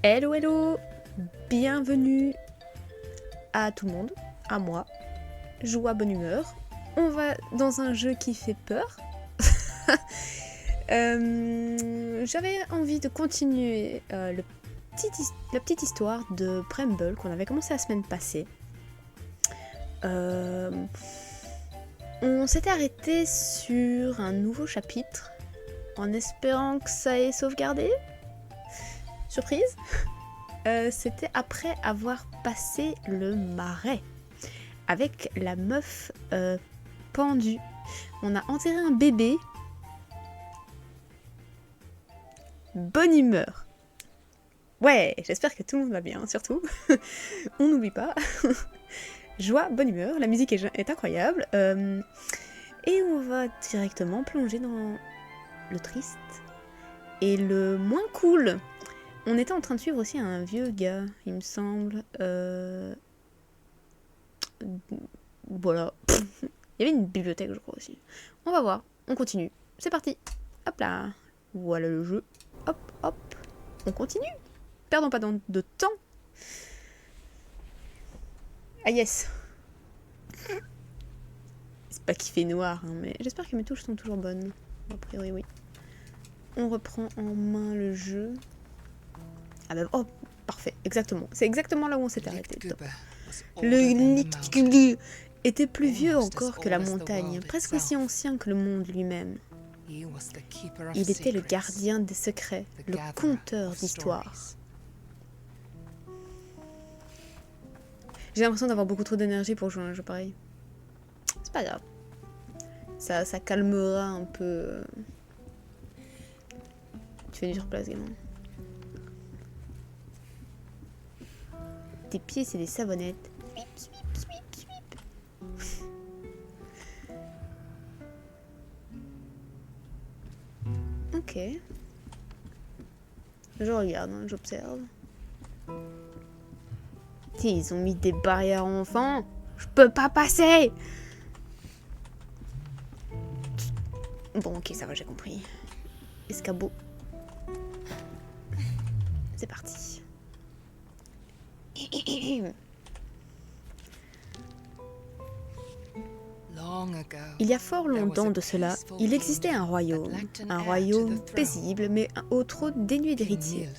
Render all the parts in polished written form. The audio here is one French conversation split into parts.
Hello hello, bienvenue à tout le monde, à moi, joie bonne humeur. On va dans un jeu qui fait peur. J'avais envie de continuer la petite histoire de Bramble qu'on avait commencé la semaine passée. On s'était arrêté sur un nouveau chapitre en espérant que ça ait sauvegardé. Surprise. C'était après avoir passé le marais avec la meuf pendue. On a enterré un bébé. Bonne humeur. Ouais, j'espère que tout le monde va bien, surtout. On n'oublie pas. Joie, bonne humeur, la musique est incroyable. Et on va directement plonger dans le triste et le moins cool. On était en train de suivre aussi un vieux gars, il me semble. Voilà. Il y avait une bibliothèque, je crois aussi. On va voir, on continue. C'est parti. Hop là. Voilà le jeu. Hop, hop. On continue. Perdons pas de temps. Ah yes. C'est pas qu'il fait noir, hein, mais j'espère que mes touches sont toujours bonnes. A priori, oui. On reprend en main le jeu. Ah bah, oh, parfait, exactement. C'est exactement là où on s'était arrêté. Le était plus vieux encore que la montagne, presque aussi ancien que le monde lui-même. Il était le gardien des secrets, le conteur d'histoires. J'ai l'impression d'avoir beaucoup trop d'énergie pour jouer à un jeu pareil. C'est pas grave. Ça calmera un peu. Tu fais du surplace, gamin. Tes pieds, c'est des savonnettes. Ok. Je regarde, hein, j'observe. Ils ont mis des barrières enfants. Je peux pas passer. Bon, ok, ça va, j'ai compris. Escabeau. C'est parti. Il y a fort longtemps de cela, il existait un royaume paisible mais au trône dénué d'héritiers.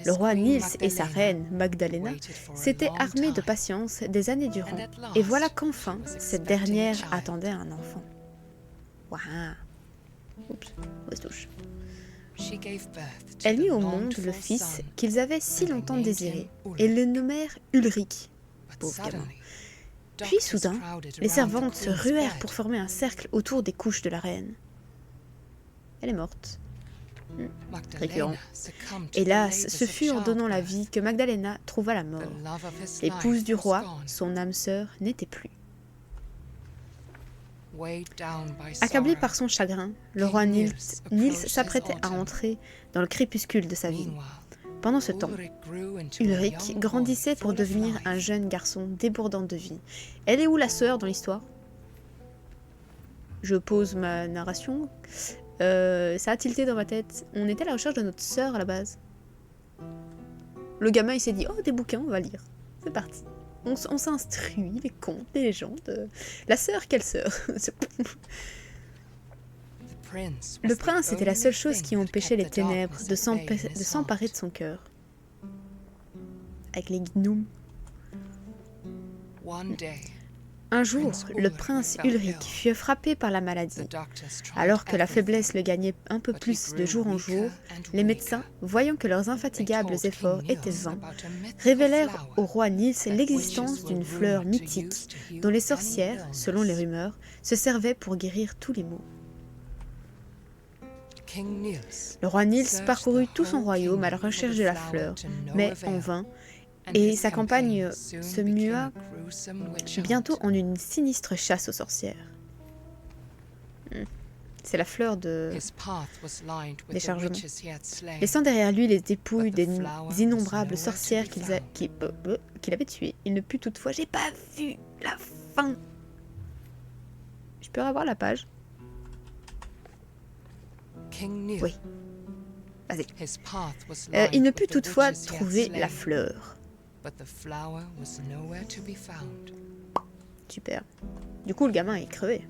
Le roi Niels et sa reine, Magdalena, s'étaient armés de patience des années durant, et voilà qu'enfin, cette dernière attendait un enfant. Waouh. Oups, mauvaise touche. Elle mit au monde le fils qu'ils avaient si longtemps désiré, et le nommèrent Ulrich. Pauvre gamin. Puis soudain, les servantes se ruèrent pour former un cercle autour des couches de la reine. Elle est morte. Récurrent. Hélas, ce fut en donnant la vie que Magdalena trouva la mort. L'épouse du roi, son âme sœur, n'était plus. Accablé par son chagrin, le roi Niels s'apprêtait à entrer dans le crépuscule de sa vie. Pendant ce temps, Ulrich grandissait pour devenir un jeune garçon débordant de vie. Elle est où la sœur dans l'histoire? Je pose ma narration. Ça a tilté dans ma tête. On était à la recherche de notre sœur à la base. Le gamin il s'est dit, oh des bouquins, on va lire. C'est parti. On s'instruit, les contes, les légendes. La sœur, quelle sœur? Le prince était la seule chose qui empêchait les ténèbres de s'emparer de son cœur. Avec les gnomes. Un jour, le prince Ulrich fut frappé par la maladie. Alors que la faiblesse le gagnait un peu plus de jour en jour, les médecins, voyant que leurs infatigables efforts étaient vains, révélèrent au roi Niels l'existence d'une fleur mythique dont les sorcières, selon les rumeurs, se servaient pour guérir tous les maux. Le roi Niels parcourut tout son royaume à la recherche de la fleur, mais en vain, et sa campagne se mua bientôt en une sinistre chasse aux sorcières. C'est la fleur de déchargement, laissant derrière lui les dépouilles des innombrables sorcières qu'il avait tuées. Il ne put toutefois... J'ai pas vu la fin. Je peux revoir la page? Oui. Vas-y. Il ne put toutefois trouver la fleur. Super. Du coup, le gamin est crevé.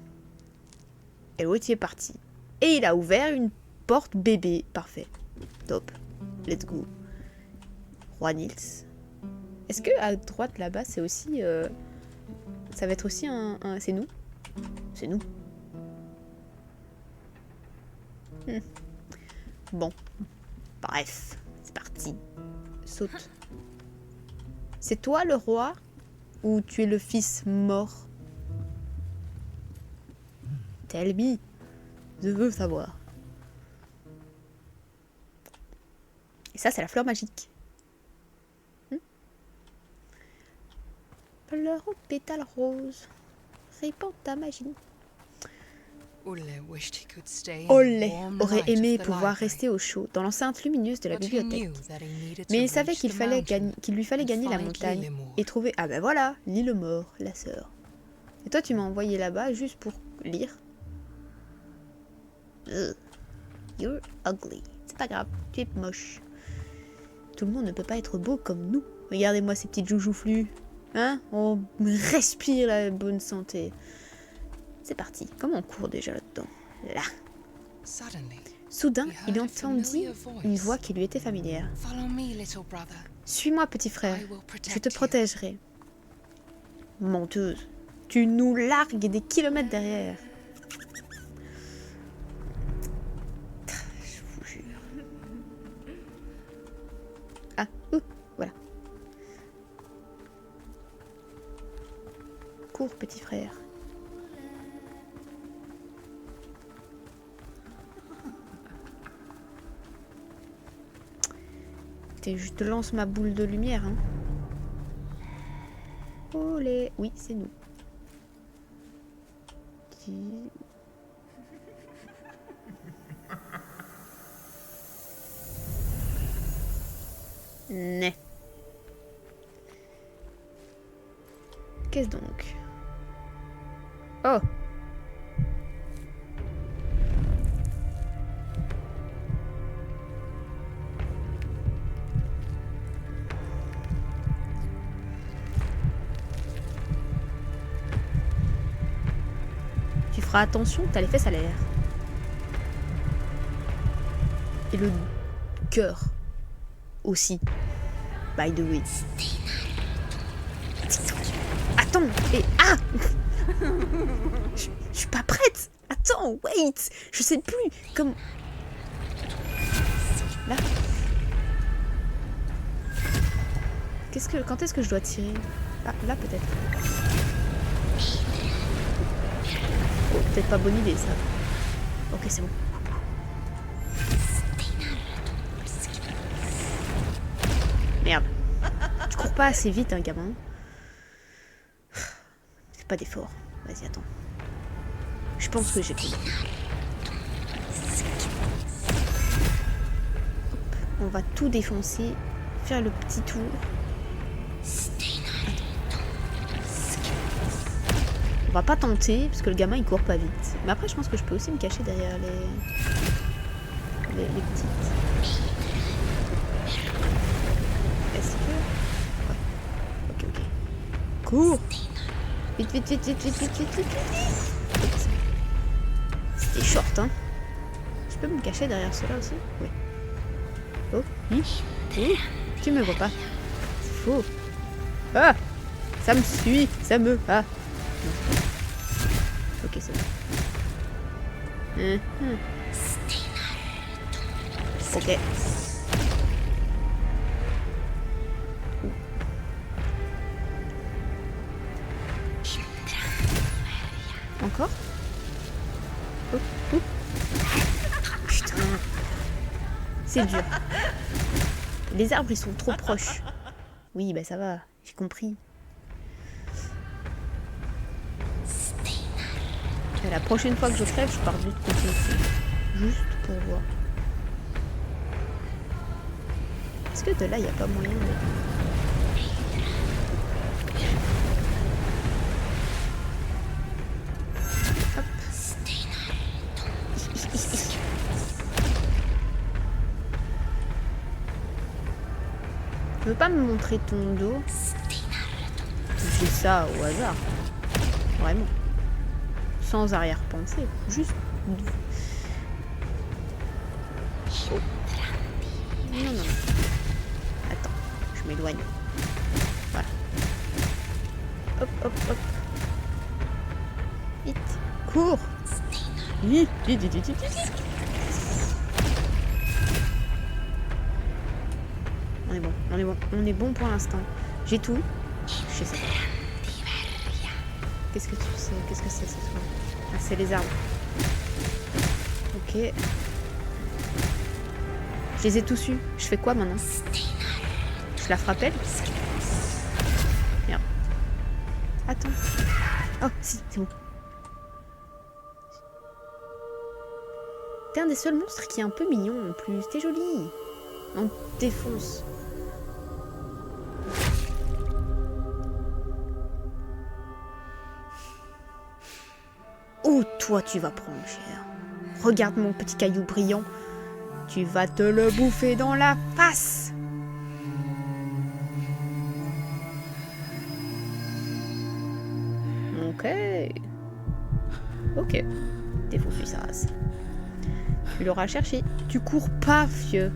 Et l'autre est parti. Et il a ouvert une porte bébé. Parfait. Top. Let's go. Roi Nils. Est-ce que à droite là-bas, c'est aussi... ça va être aussi un... C'est nous? C'est nous. Bon. Bref. C'est parti. Saute. C'est toi le roi? Ou tu es le fils mort? Tell me. Je veux savoir. Et ça, c'est la fleur magique. Fleur aux pétales roses. Répand ta magie. Olé aurait aimé pouvoir rester au chaud dans l'enceinte lumineuse de la bibliothèque. Mais il savait qu'il lui fallait gagner la montagne et trouver... Ah ben voilà, l'île mort, la sœur. Et toi, tu m'as envoyé là-bas juste pour lire. You're ugly. C'est pas grave, tu es moche. Tout le monde ne peut pas être beau comme nous. Regardez-moi ces petites joues joufflues. Hein? On respire la bonne santé. C'est parti. Comment on court déjà là-dedans? Là. Soudain, il entendit une voix qui lui était familière. Suis-moi, petit frère. Je te protégerai. Menteuse. Tu nous largues des kilomètres derrière. Je vous jure. Ah, voilà. Cours, petit frère. Je te lance ma boule de lumière. Hein. Olé. Oui, c'est nous. Né. Qu'est-ce donc? Oh! Tu feras attention, t'as les fesses à l'air. Et le cœur aussi. By the way. Attends, et ah! Je suis pas prête. Attends, wait. Je sais plus. Comme là. Quand est-ce que je dois tirer? Ah, là peut-être. Oh, peut-être pas bonne idée ça. Ok, c'est bon. Merde. Tu cours pas assez vite, hein, gamin. C'est pas d'effort. Vas-y, attends. Je pense que j'ai compris. On va tout défoncer. Faire le petit tour. On va pas tenter, parce que le gamin il court pas vite. Mais après, je pense que je peux aussi me cacher derrière les petites. Est-ce que... Ouais. Ok. Cours. Vite. C'était short, hein. Je peux me cacher derrière cela aussi? Oui. Oh, tu me vois pas. C'est faux. Ah! Ça me suit, ça me... Ah! Ok, c'est bon. Ok. Encore? Putain. C'est dur. Les arbres, ils sont trop proches. Oui, bah ça va. J'ai compris. Et la prochaine fois que je crève, je pars de l'autre côté ici. Juste pour voir. Est-ce que de là, il n'y a pas moyen de... Hop. Tu veux pas me montrer ton dos? Je dis ça au hasard. Vraiment. Sans arrière-pensée. Juste... Oh. Non, non, non. Attends, je m'éloigne. Voilà. Hop, hop, hop. Vite. Cours. Vite, vite, vite, vite, vite. On est bon, on est bon, on est bon pour l'instant. J'ai tout. Je sais pas. Qu'est-ce que tu sais? Qu'est-ce que c'est, cette fois? Ah, c'est les arbres. Ok. Je les ai tous eus. Je fais quoi maintenant? Je la frappelle? Merde. Attends. Oh, si, c'est bon. T'es un des seuls monstres qui est un peu mignon en plus. T'es joli. On te défonce. Oh, toi, tu vas prendre cher. Regarde mon petit caillou brillant. Tu vas te le bouffer dans la face. Ok. Ok. Défonce sa race. Tu l'auras cherché. Tu cours pas, vieux.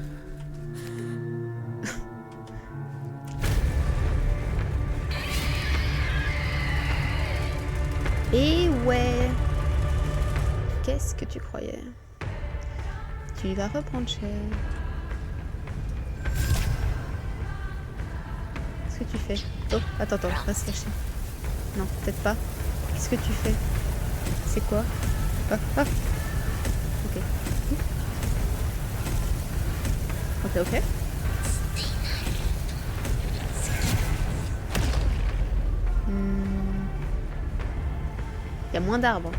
Et ouais. Qu'est-ce que tu croyais? Tu vas reprendre cher. Qu'est-ce que tu fais? Oh, attends, va se cacher. Non, peut-être pas. Qu'est-ce que tu fais? C'est quoi? Ah, ah. Ok. Ok. Il y a moins d'arbres.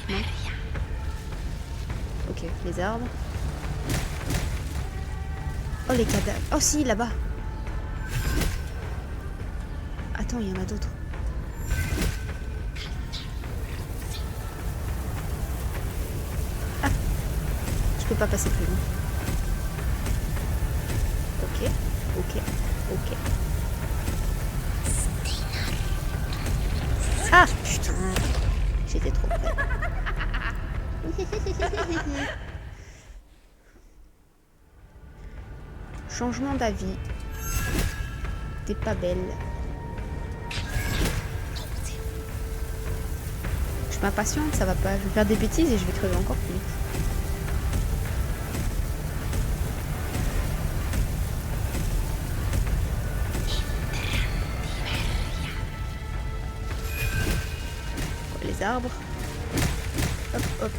Non. Ok, les arbres. Oh, les cadavres. Oh si, là-bas. Attends, il y en a d'autres. Ah, je peux pas passer plus loin. Ok. Ah, putain. J'étais trop près. Changement d'avis. T'es pas belle. Je m'impatiente, ça va pas. Je vais faire des bêtises et je vais crever encore plus vite. Les arbres. Hop.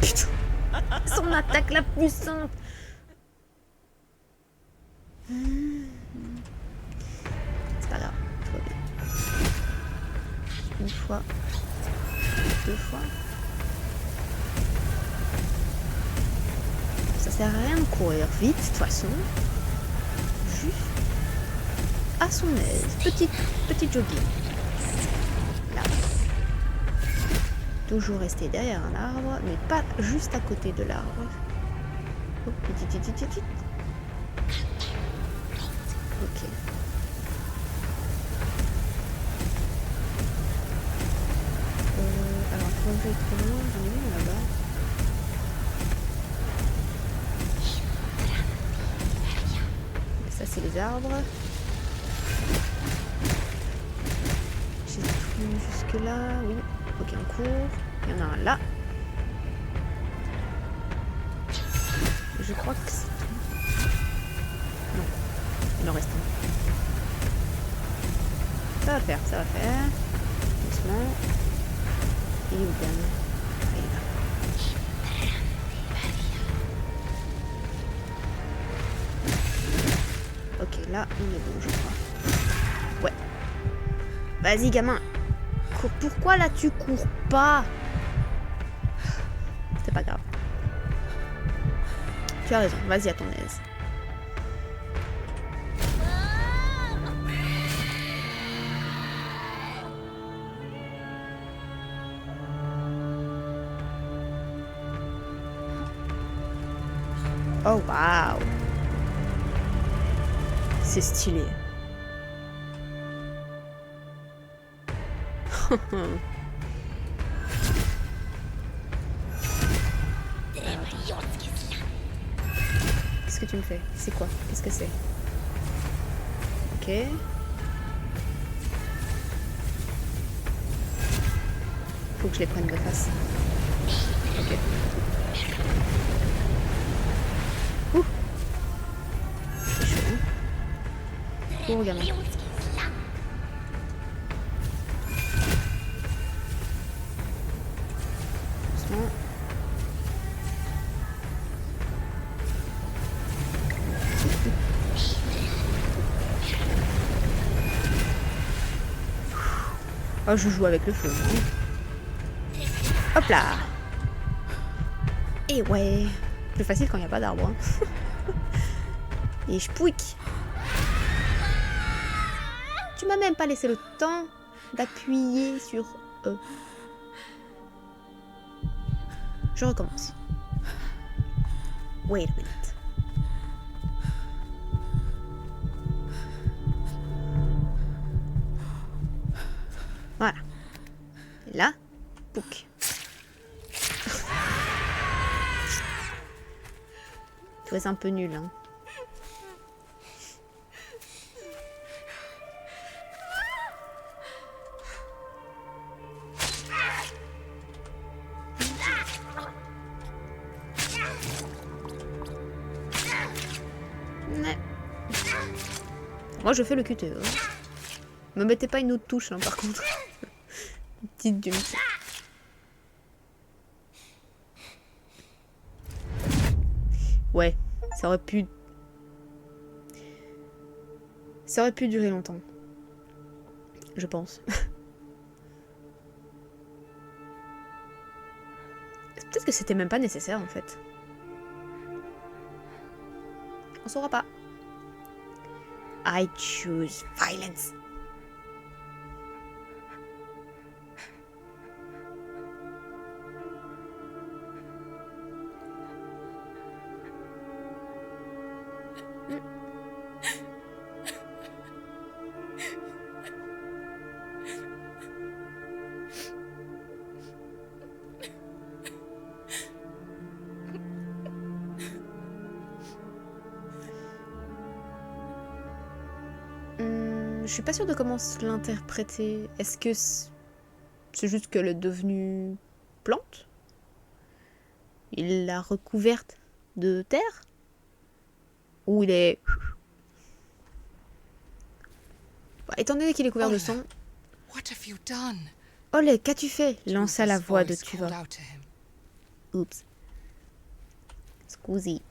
Putain. Son attaque la plus simple. C'est pas grave. Tout va bien. Une fois. 2 fois. Ça sert à rien de courir vite, de toute façon. Juste à son aise. Petit jogging. Là. Toujours rester derrière un arbre, mais pas juste à côté de l'arbre. Oh, petit. Ok. Alors, faut que j'aille trop loin. J'en ai une là-bas. Ça, c'est les arbres. J'ai tout jusque là. Oui. Ok, on court. Il y en a un là. Je crois que c'est tout. Non. Il en reste un. Ça va faire. Doucement. Et où gagne? Il est là. Ok, là, on est bon, je crois. Ouais. Vas-y, gamin. Pourquoi là, tu cours pas? C'est pas grave. Tu as raison, vas-y à ton aise. Oh waouh. C'est stylé. Qu'est-ce que tu me fais? C'est quoi? Qu'est-ce que c'est? Ok. Faut que je les prenne de face. Ok. Ouh. C'est chaud, hein. Oh, gamin. Doucement. Oh, je joue avec le feu. Hein. Hop là. Et ouais. Plus facile quand il n'y a pas d'arbre. Hein. Et je pouique. Tu m'as même pas laissé le temps d'appuyer sur E. Je recommence. Wait a minute. Voilà. Et là, pouc. Tu vois, c'est un peu nul, hein. Ouais. Moi, je fais le QTE. Hein. Me mettez pas une autre touche, hein, par contre. Une petite dune. Ouais, ça aurait pu... Ça aurait pu durer longtemps. Je pense. Peut-être que c'était même pas nécessaire, en fait. On saura pas. I choose violence. Je suis pas sûre de comment l'interpréter. Est-ce que c'est juste qu'elle est devenue plante? Il l'a recouverte de terre? Ou il est... Bah, étant donné qu'il est couvert de sang... Olé, qu'as-tu fait? Lança la voix de Tuva. Oups. Scusi.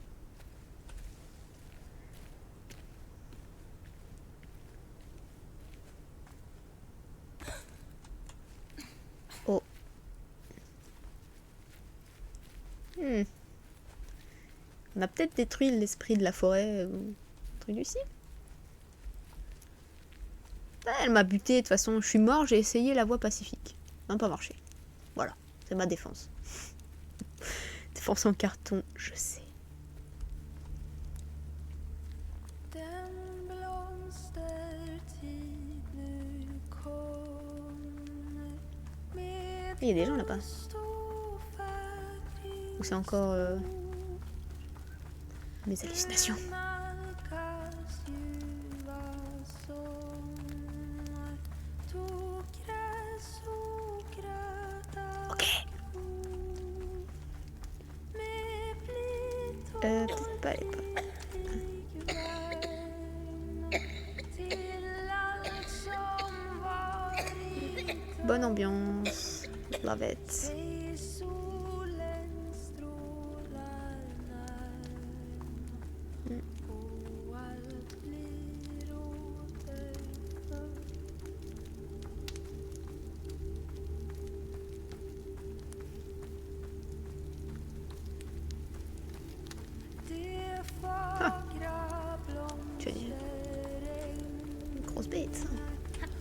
Oh. On a peut-être détruit l'esprit de la forêt ou un truc du style. Ah, elle m'a buté, de toute façon, je suis mort, j'ai essayé la voie pacifique. Ça n'a pas marché. Voilà, c'est ma défense. Défense en carton, je sais. Il y a des gens là-bas. Ou c'est encore mes hallucinations. Ok. Peut-être pas, bonne ambiance. Love it. Ah. Tu as dit une grosse bête, ça.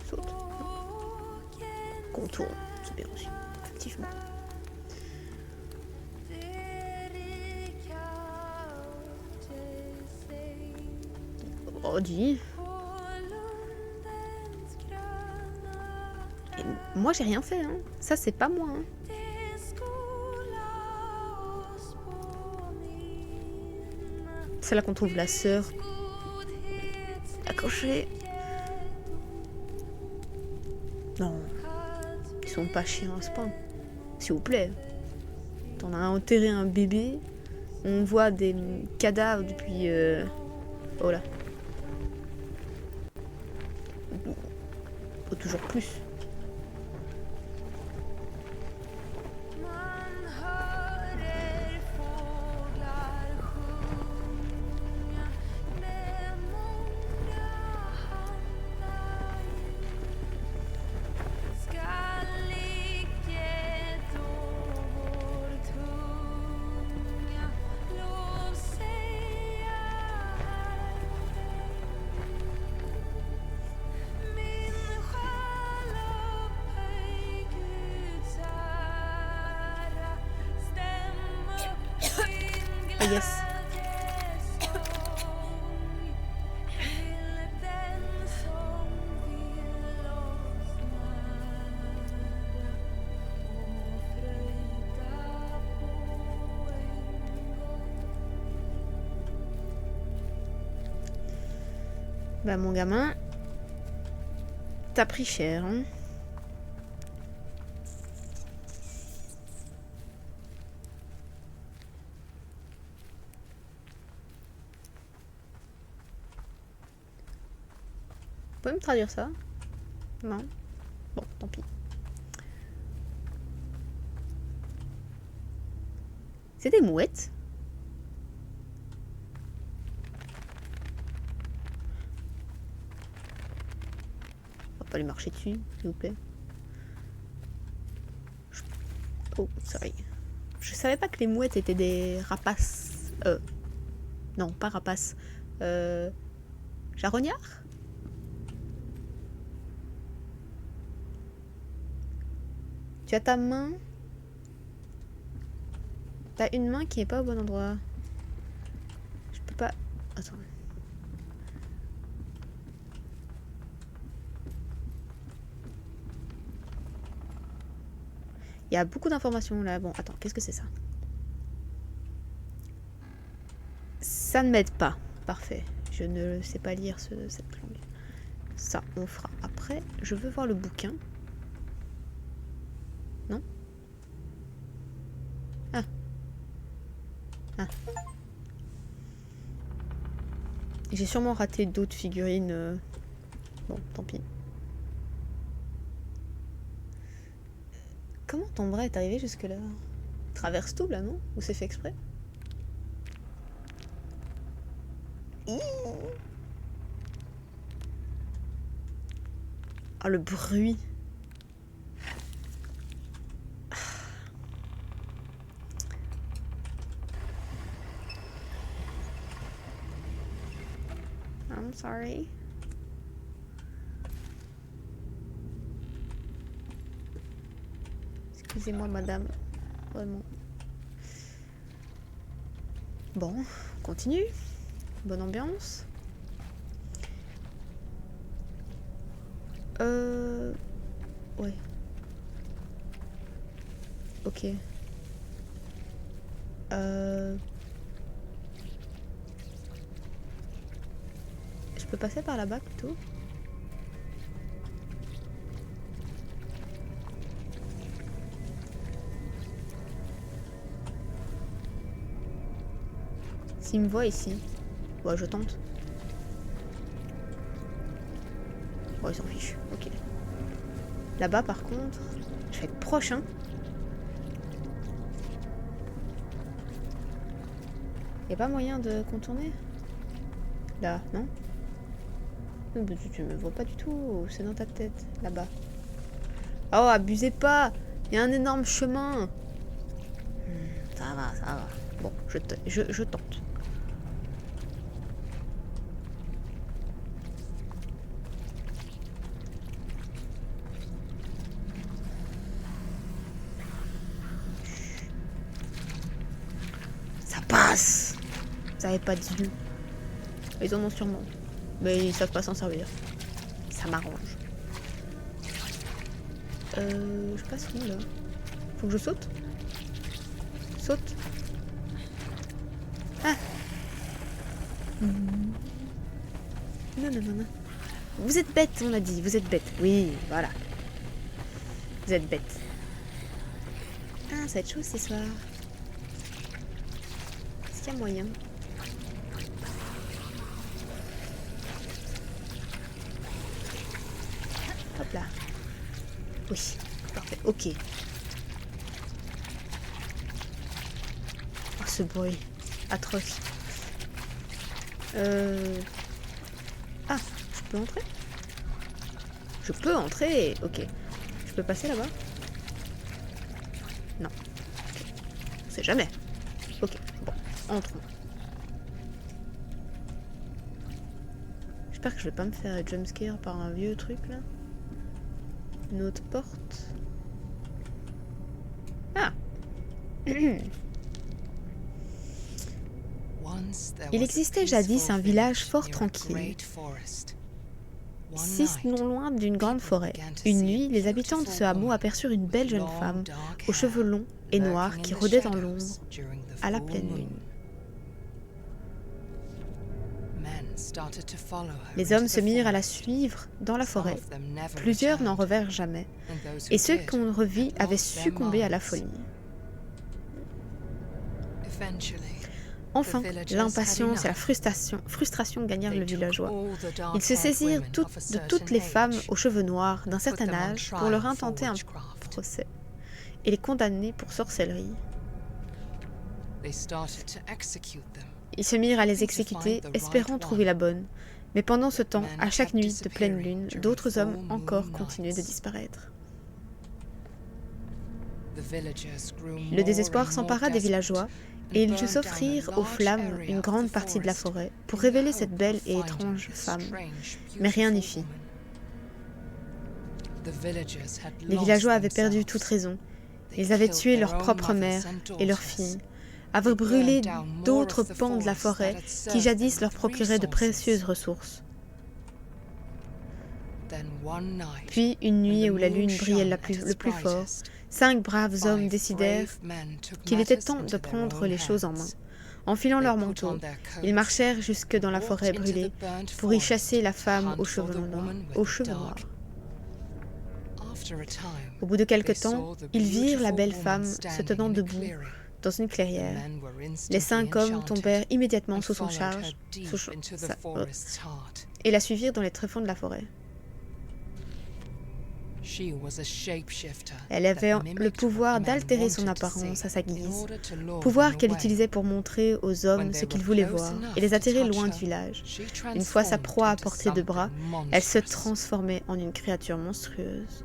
Saute. Contour, c'est bien aussi, effectivement. Oh, dis. Et moi, j'ai rien fait, hein. Ça, c'est pas moi, hein. C'est là qu'on trouve la sœur. Accrochée. Non. Ils sont pas chiens à ce point. S'il vous plaît. On a enterré un bébé. On voit des cadavres depuis... Oh là. Oh, toujours plus. Oh yes. Bah mon gamin, t'as pris cher, hein. Vous pouvez me traduire ça? Non? Bon, tant pis. C'est des mouettes? On va pas les marcher dessus, s'il vous plaît. Oh, sorry. Je savais pas que les mouettes étaient des rapaces. Non, pas rapaces. Charognards? Tu as ta main. T'as une main qui est pas au bon endroit. Je peux pas... Attends. Il y a beaucoup d'informations là. Bon, attends, qu'est-ce que c'est ça? Ça ne m'aide pas. Parfait. Je ne sais pas lire cette langue. Ça, on fera après. Je veux voir le bouquin. Non? Ah. Ah. J'ai sûrement raté d'autres figurines. Bon, tant pis. Comment ton bras est arrivé jusque là? Traverse tout là, non? Ou c'est fait exprès? Ah, le bruit. I'm sorry. Excusez-moi, madame. Vraiment. Bon, on continue. Bonne ambiance. Ouais. Ok. Je peux passer par là-bas plutôt? S'il me voit ici. Ouais, je tente. Bon, il s'en fiche. Ok. Là-bas, par contre, je vais être proche, hein. Y a pas moyen de contourner? Là, non? Tu me vois pas du tout, c'est dans ta tête, là-bas. Oh, abusez pas! Il y a un énorme chemin! Ça va, ça va. Bon, je tente. Ça passe! Vous avez pas de yeux. Ils en ont sûrement. Mais ils savent pas s'en servir. Ça m'arrange. Je passe où là? Faut que je saute? Saute. Ah. Non, non, non, non. Vous êtes bête, on a dit. Vous êtes bête. Oui, voilà. Vous êtes bête. Ah, ça va être chaud ce soir. Est-ce qu'il y a moyen? Hop là. Oui, parfait. Ok. Oh, ce bruit. Atroce. Ah, je peux entrer? Je peux entrer. Ok. Je peux passer là-bas? Non. Okay. On sait jamais. Ok, bon, entrons. J'espère que je vais pas me faire jumpscare par un vieux truc là. Une autre porte. Ah. Il existait jadis un village fort tranquille, non loin d'une grande forêt. Une nuit, les habitants de ce hameau aperçurent une belle jeune femme, aux cheveux longs et noirs, qui rôdait dans l'ombre, à la pleine lune. Les hommes se mirent à la suivre dans la forêt. Plusieurs n'en revinrent jamais, et ceux qu'on revit avaient succombé à la folie. Enfin, l'impatience et la frustration gagnèrent le villageois. Ils se saisirent de toutes les femmes aux cheveux noirs d'un certain âge pour leur intenter un procès et les condamner pour sorcellerie. Ils se mirent à les exécuter, espérant trouver la bonne. Mais pendant ce temps, à chaque nuit de pleine lune, d'autres hommes encore continuaient de disparaître. Le désespoir s'empara des villageois, et ils durent s'offrir aux flammes une grande partie de la forêt pour révéler cette belle et étrange femme. Mais rien n'y fit. Les villageois avaient perdu toute raison. Ils avaient tué leur propre mère et leur fille, avaient brûlé d'autres pans de la forêt qui jadis leur procuraient de précieuses ressources. Puis, une nuit où la lune brillait le plus fort, 5 braves hommes décidèrent qu'il était temps de prendre les choses en main. Enfilant leurs manteaux, ils marchèrent jusque dans la forêt brûlée pour y chasser la femme aux cheveux noirs. Au bout de quelque temps, ils virent la belle femme se tenant debout dans une clairière. Les 5 hommes tombèrent immédiatement sous son charge et la suivirent dans les tréfonds de la forêt. Elle avait le pouvoir d'altérer son apparence à sa guise, pouvoir qu'elle utilisait pour montrer aux hommes ce qu'ils voulaient voir et les attirer loin du village. Une fois sa proie à portée de bras, elle se transformait en une créature monstrueuse.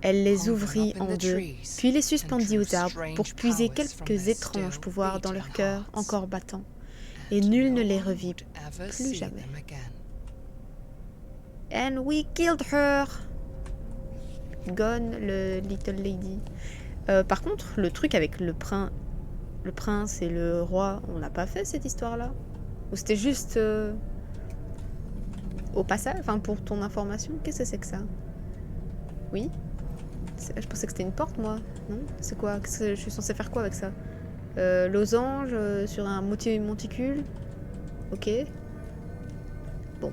Elle les ouvrit en deux, puis les suspendit aux arbres pour puiser quelques étranges pouvoirs dans leur cœur encore battant, et nul ne les revit plus jamais. And we killed her. Gone, le little lady. Par contre, le truc avec le prince et le roi, on n'a pas fait cette histoire-là? Ou c'était juste au passage, enfin pour ton information? Qu'est-ce que c'est que ça? Oui? Je pensais que c'était une porte, moi. Non? C'est quoi? Je suis censée faire quoi avec ça? Losange sur un monticule? Ok. Bon.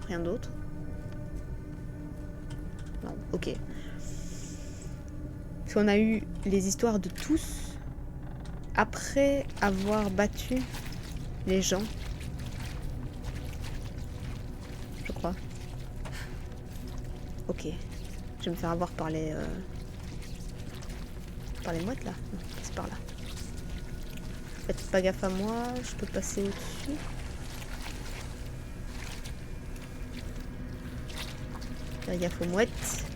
Rien d'autre. Non, ok. Parce qu'on a eu les histoires de tous après avoir battu les gens. Je crois. Ok. Je vais me faire avoir par les mouettes là. Non, c'est par là. Faites pas gaffe à moi, je peux passer au-dessus. Faire gaffe aux mouettes.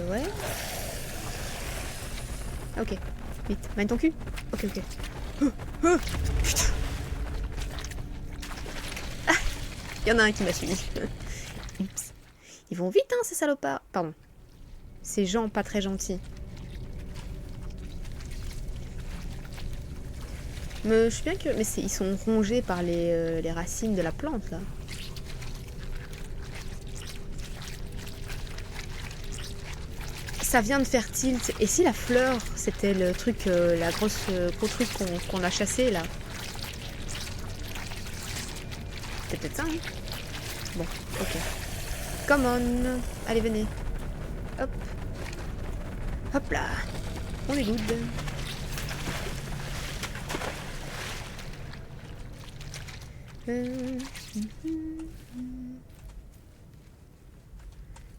Ouais. Ok, vite, mène ton cul. Ok. Putain. Il y en a un qui m'a suivi. Oups. Ils vont vite, hein, ces salopards. Pardon. Ces gens pas très gentils. Mais je suis bien que... Mais ils sont rongés par les racines de la plante, là. Ça vient de faire tilt. Et si la fleur, c'était le truc, la gros truc qu'on a chassé, là? C'est peut-être ça, hein? Bon, ok. Come on. Allez, venez. Hop. Hop là. On est good.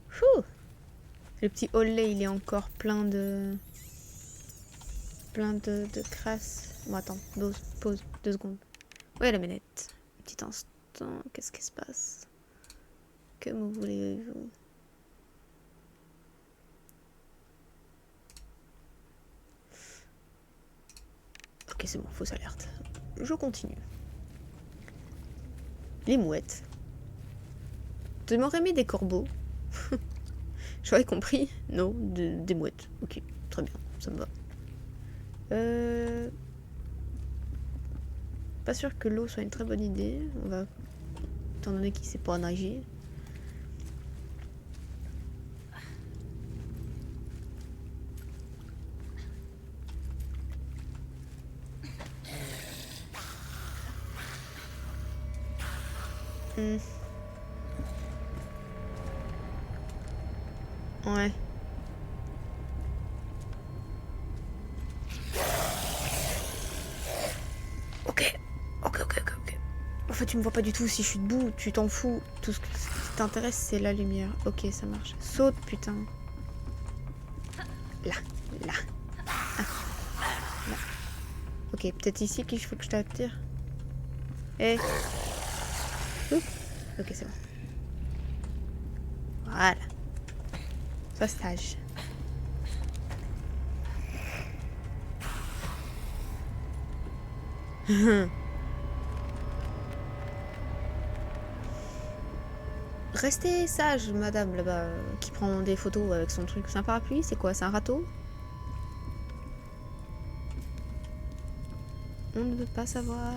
Fouh. Le petit Olé, il est encore plein de crasse. Bon, attends, pause, 2 secondes. Ouais, la manette. Petit instant, qu'est-ce qui se passe? Que me voulez-vous? Ok, c'est bon, fausse alerte. Je continue. Les mouettes. Tu m'aurais mis des corbeaux. J'aurais compris. Non, des mouettes. Ok, très bien, ça me va. Pas sûr que l'eau soit une très bonne idée. On va... Étant donné qu'il sait pas nager. Ouais. Ok. En fait, tu me vois pas du tout. Si je suis debout, tu t'en fous. Tout ce qui t'intéresse, c'est la lumière. Ok, ça marche. Saute, putain. Là. Ah. Là. Ok, peut-être ici qu'il faut que je t'attire. Eh. Ok, c'est bon. Voilà. Sois sage. Restez sage, madame, là-bas, qui prend des photos avec son truc. C'est un parapluie? C'est quoi? C'est un râteau? On ne veut pas savoir.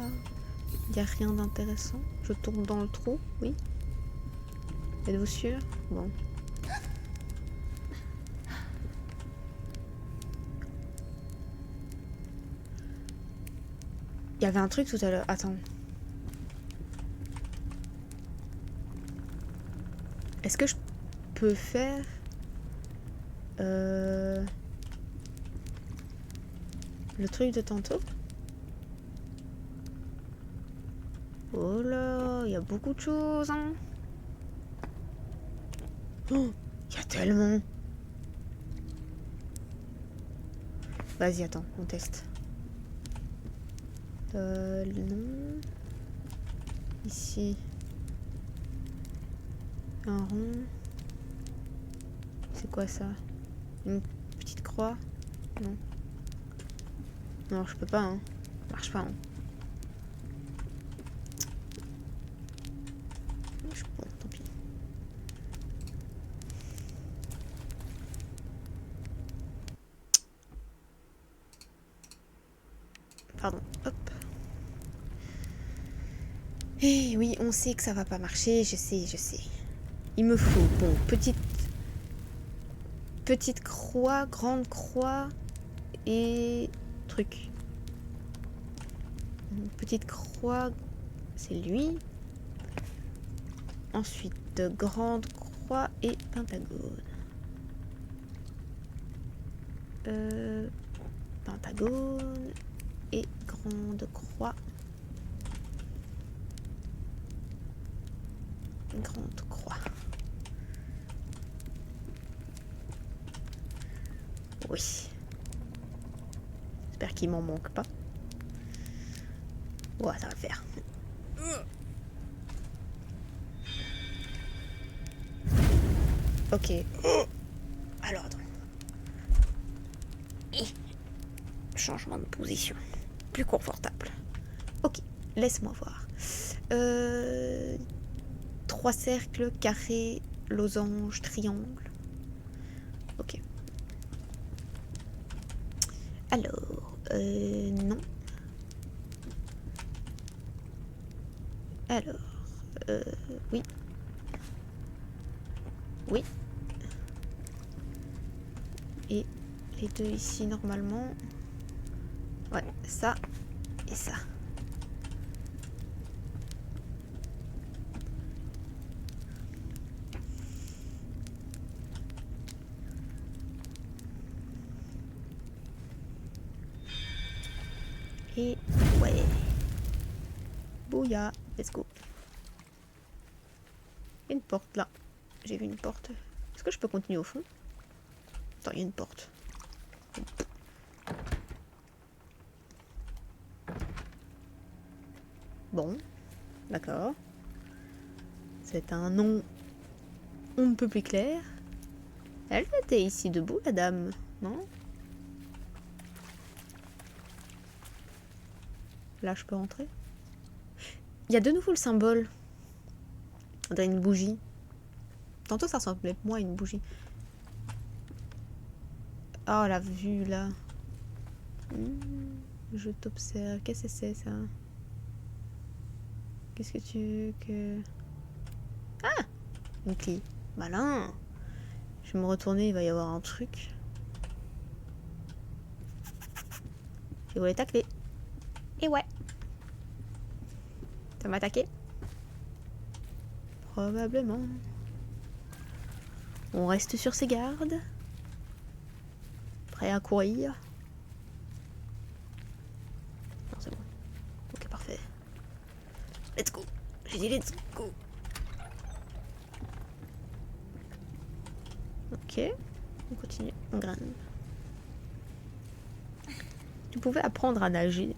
Il n'y a rien d'intéressant. Je tourne dans le trou, oui. Êtes-vous sûr? Bon. Il y avait un truc tout à l'heure. Attends. Est-ce que je peux faire... le truc de tantôt? Oh là, il y a beaucoup de choses, hein. Oh, il y a tellement. Vas-y, attends, on teste. Non. Ici. Un rond. C'est quoi ça? Une petite croix? Non. Non, je peux pas, hein. Ça marche pas, hein. Bon, tant pis. Pardon, hop. Eh oui, on sait que ça va pas marcher, je sais. Il me faut, bon, petite croix, grande croix et truc. Petite croix, c'est lui. Ensuite, grande croix et pentagone. Pentagone et grande croix. Grande croix. Oui. J'espère qu'il m'en manque pas. Ouais, ça va le faire. Ok. Alors, attends. Changement de position. Plus confortable. Ok, laisse-moi voir. 3 cercles, carrés, losanges, triangles. Ok. Alors, non. Alors, oui. Oui. Et les deux ici, normalement. Ouais, ça et ça. Et ouais. Bouya, let's go. Il y a une porte là. J'ai vu une porte. Est-ce que je peux continuer au fond? Attends, il y a une porte. Bon, d'accord. C'est un nom on ne peut plus clair. Elle était ici debout, la dame, non? Là, je peux rentrer. Il y a de nouveau le symbole. On dirait une bougie. Tantôt, ça ressemblait moins à une bougie. Oh, la vue, là. Je t'observe. Qu'est-ce que c'est, ça? Qu'est-ce que tu veux que... Ah! Une clé. Malin! Je vais me retourner, il va y avoir un truc. Je voulais ta clé. Et ouais. Ça m'a attaqué? Probablement. On reste sur ses gardes. Prêt à courir. Non, c'est bon. Ok, parfait. Let's go. J'ai dit let's go. Ok. On continue. On grimpe. Tu pouvais apprendre à nager.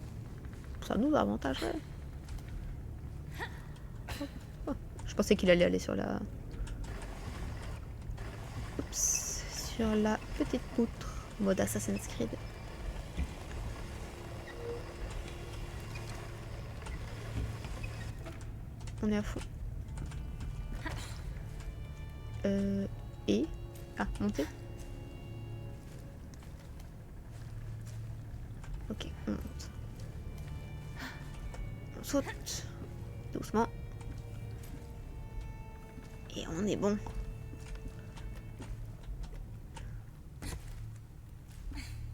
Ça nous avantagerait. Oh. Je pensais qu'il allait aller sur la... Oups. Sur la petite poutre. Mode Assassin's Creed. On est à fond. Et... Ah, monter. Ok, on monte. On saute. Doucement. Et on est bon.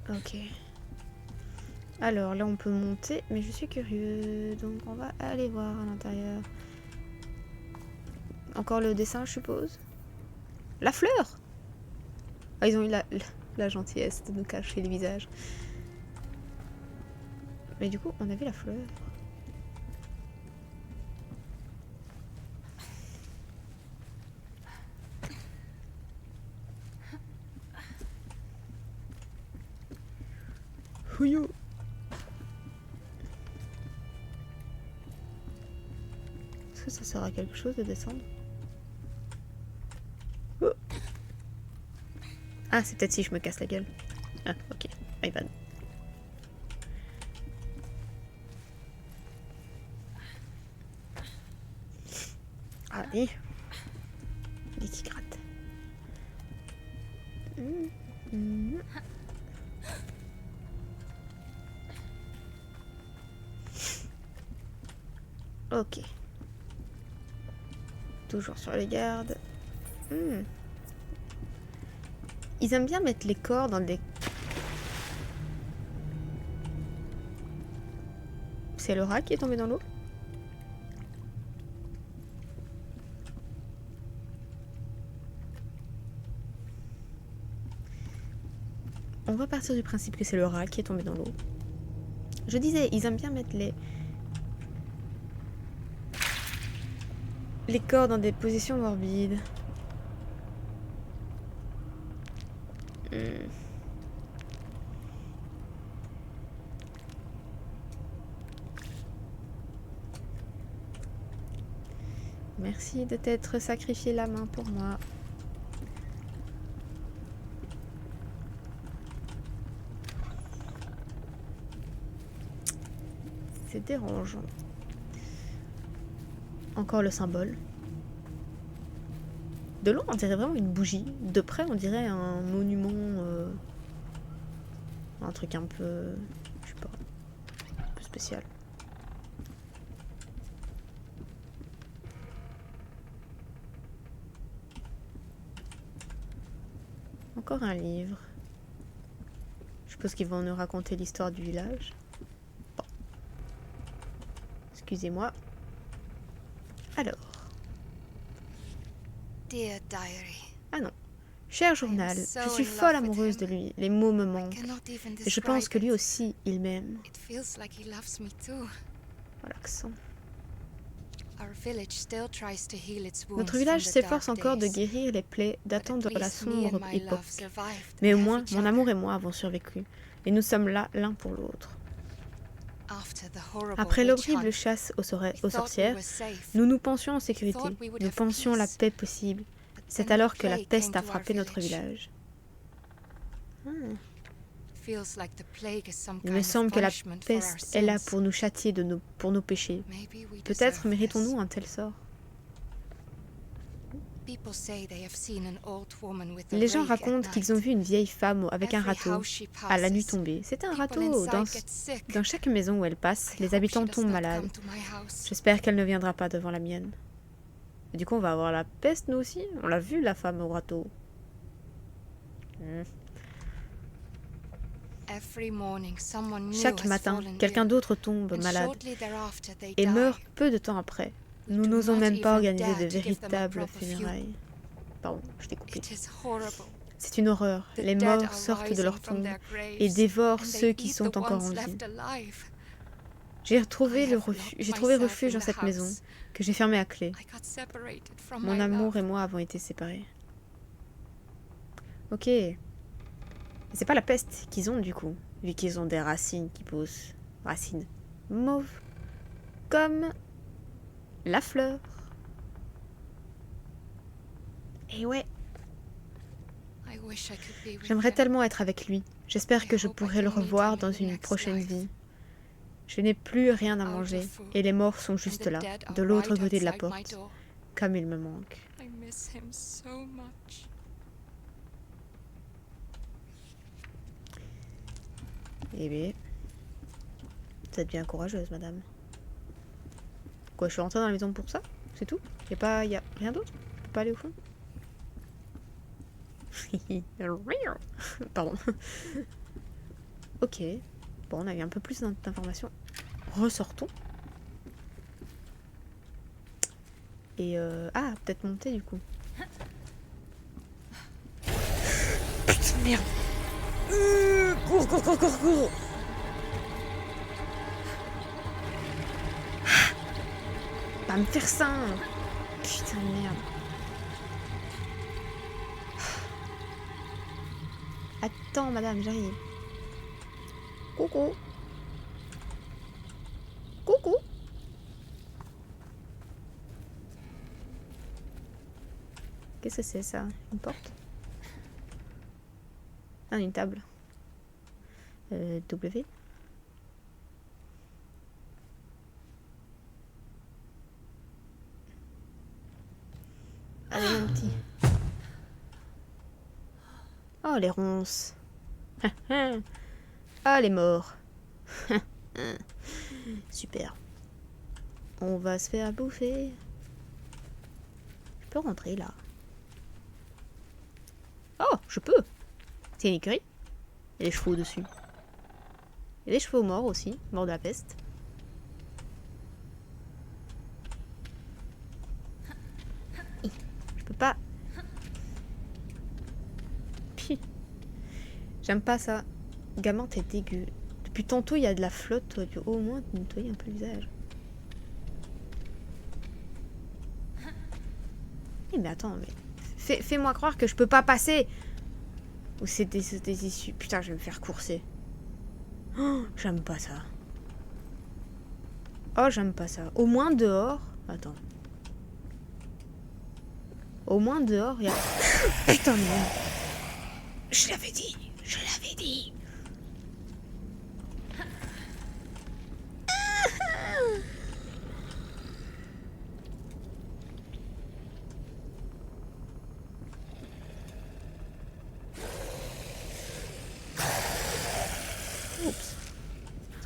Ok. Alors là on peut monter, mais je suis curieux. Donc on va aller voir à l'intérieur. Encore le dessin, je suppose. La fleur! Ah, ils ont eu la gentillesse de nous cacher le visage. Mais du coup, on a vu la fleur. Fouillou. Est-ce que ça sert à quelque chose de descendre? Oh. Ah, c'est peut-être si je me casse la gueule. Ah, ok. My bad. Allez. Les qui gratte. Ok. Toujours sur les gardes. Ils aiment bien mettre les corps dans des... C'est le rat qui est tombé dans l'eau? On va partir du principe que c'est le rat qui est tombé dans l'eau. Je disais, ils aiment bien mettre les corps dans des positions morbides. Merci de t'être sacrifié la main pour moi. C'est dérangeant. Encore le symbole. De loin, on dirait vraiment une bougie. De près, on dirait un monument... un truc un peu... je sais pas... un peu spécial. Encore un livre. Je suppose qu'ils vont nous raconter l'histoire du village. Bon. Excusez-moi. Alors. Ah non. Cher journal, je suis folle amoureuse de lui. Les mots me manquent. Et je pense que lui aussi, il m'aime. Oh, l'accent. Notre village s'efforce encore de guérir les plaies datant de la sombre époque. Mais au moins, mon amour et moi avons survécu. Et nous sommes là l'un pour l'autre. Après l'horrible chasse aux sorcières, nous nous pensions en sécurité. Nous pensions la paix possible. C'est alors que la peste a frappé notre village. Il me semble que la peste est là pour nous châtier pour nos péchés. Peut-être méritons-nous un tel sort. Les gens racontent qu'ils ont vu une vieille femme avec un râteau à la nuit tombée. C'est un râteau. Dans chaque maison où elle passe, les habitants tombent malades. J'espère qu'elle ne viendra pas devant la mienne. Et du coup, on va avoir la peste, nous aussi. On l'a vu, la femme au râteau. Chaque matin, quelqu'un d'autre tombe malade et meurt peu de temps après. Nous n'osons même pas organiser de véritables funérailles. Pardon, je t'ai coupé. C'est une horreur. Les morts sortent de leur tombe et dévorent ceux qui sont encore en vie. J'ai trouvé refuge dans cette maison que j'ai fermée à clé. Mon amour et moi avons été séparés. Ok. Mais c'est pas la peste qu'ils ont du coup, vu qu'ils ont des racines qui poussent. Racines mauves. Comme la fleur. Et ouais. J'aimerais tellement être avec lui. J'espère que je pourrai le revoir dans une prochaine vie. Je n'ai plus rien à manger et les morts sont juste là, de l'autre côté de la porte. Comme il me manque. Eh bien, vous êtes bien courageuse, madame. Quoi, je suis rentrée dans la maison pour ça? C'est tout? Y a rien d'autre? Je peux pas aller au fond? Pardon. Ok. Bon, on a eu un peu plus d'informations. Ressortons. Et ah, peut-être monter du coup. Putain, merde. Cours. Pas me faire ça. Putain de merde. Attends, madame, j'arrive. Coucou. Qu'est-ce que c'est ça? Une porte? Ah, une table. W. Allez, mon petit. Oh, les ronces. Ah, les morts. Super. On va se faire bouffer. Je peux rentrer là. Oh, je peux. C'est une écurie. Il y a des chevaux dessus. Il y a des chevaux morts aussi, morts de la peste. Je peux pas. J'aime pas ça. Gamin, t'es dégueu. Depuis tantôt, il y a de la flotte. T'aurais pu au moins te nettoyer un peu le visage. Eh mais attends, mais... Fais-moi croire que je peux pas passer. Ou c'est des issues. Putain, je vais me faire courser. Oh, j'aime pas ça. Oh, j'aime pas ça. Au moins dehors... Attends. Au moins dehors, il y a... Putain de merde. Je l'avais dit.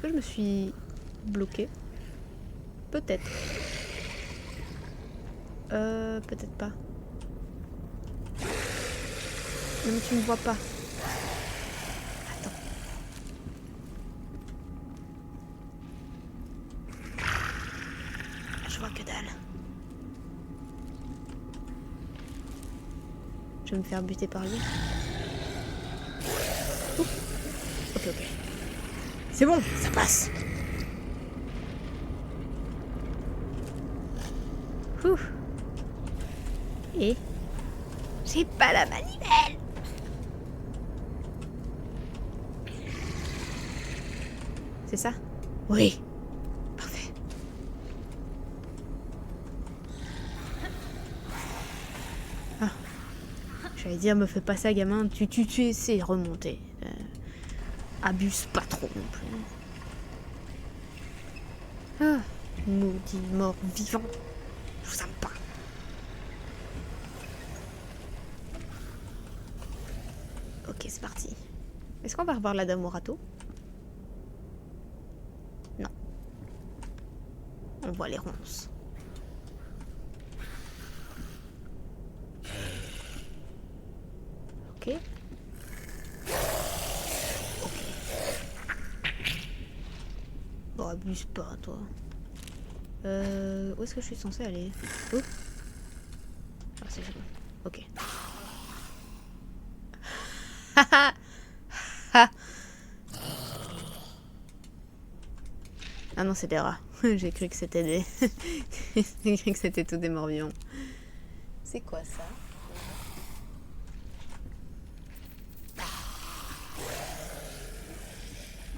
que je me suis bloquée? Peut-être. Peut-être pas. Non mais tu me vois pas. Attends. Je vois que dalle. Je vais me faire buter par lui. Ouh. Ok, ok. C'est bon, ça passe. Ouh. Et j'ai pas la manivelle. C'est ça? Oui. Parfait. Ah. J'allais dire, me fais pas ça, gamin. Tu essaies de remonter. Abuse pas trop non plus. Ah. Maudit mort vivant. Je vous aime pas. Ok, c'est parti. Est-ce qu'on va revoir la dame au râteau? Non. On voit les ronces. Ok. Ok. Bon, abuse pas, toi. Où est-ce que je suis censée aller? Oh. Ah, c'est bon. Ok. Ah non, c'est des rats. J'ai cru que c'était des... J'ai cru que c'était tout des morts-vivants. C'est quoi ça?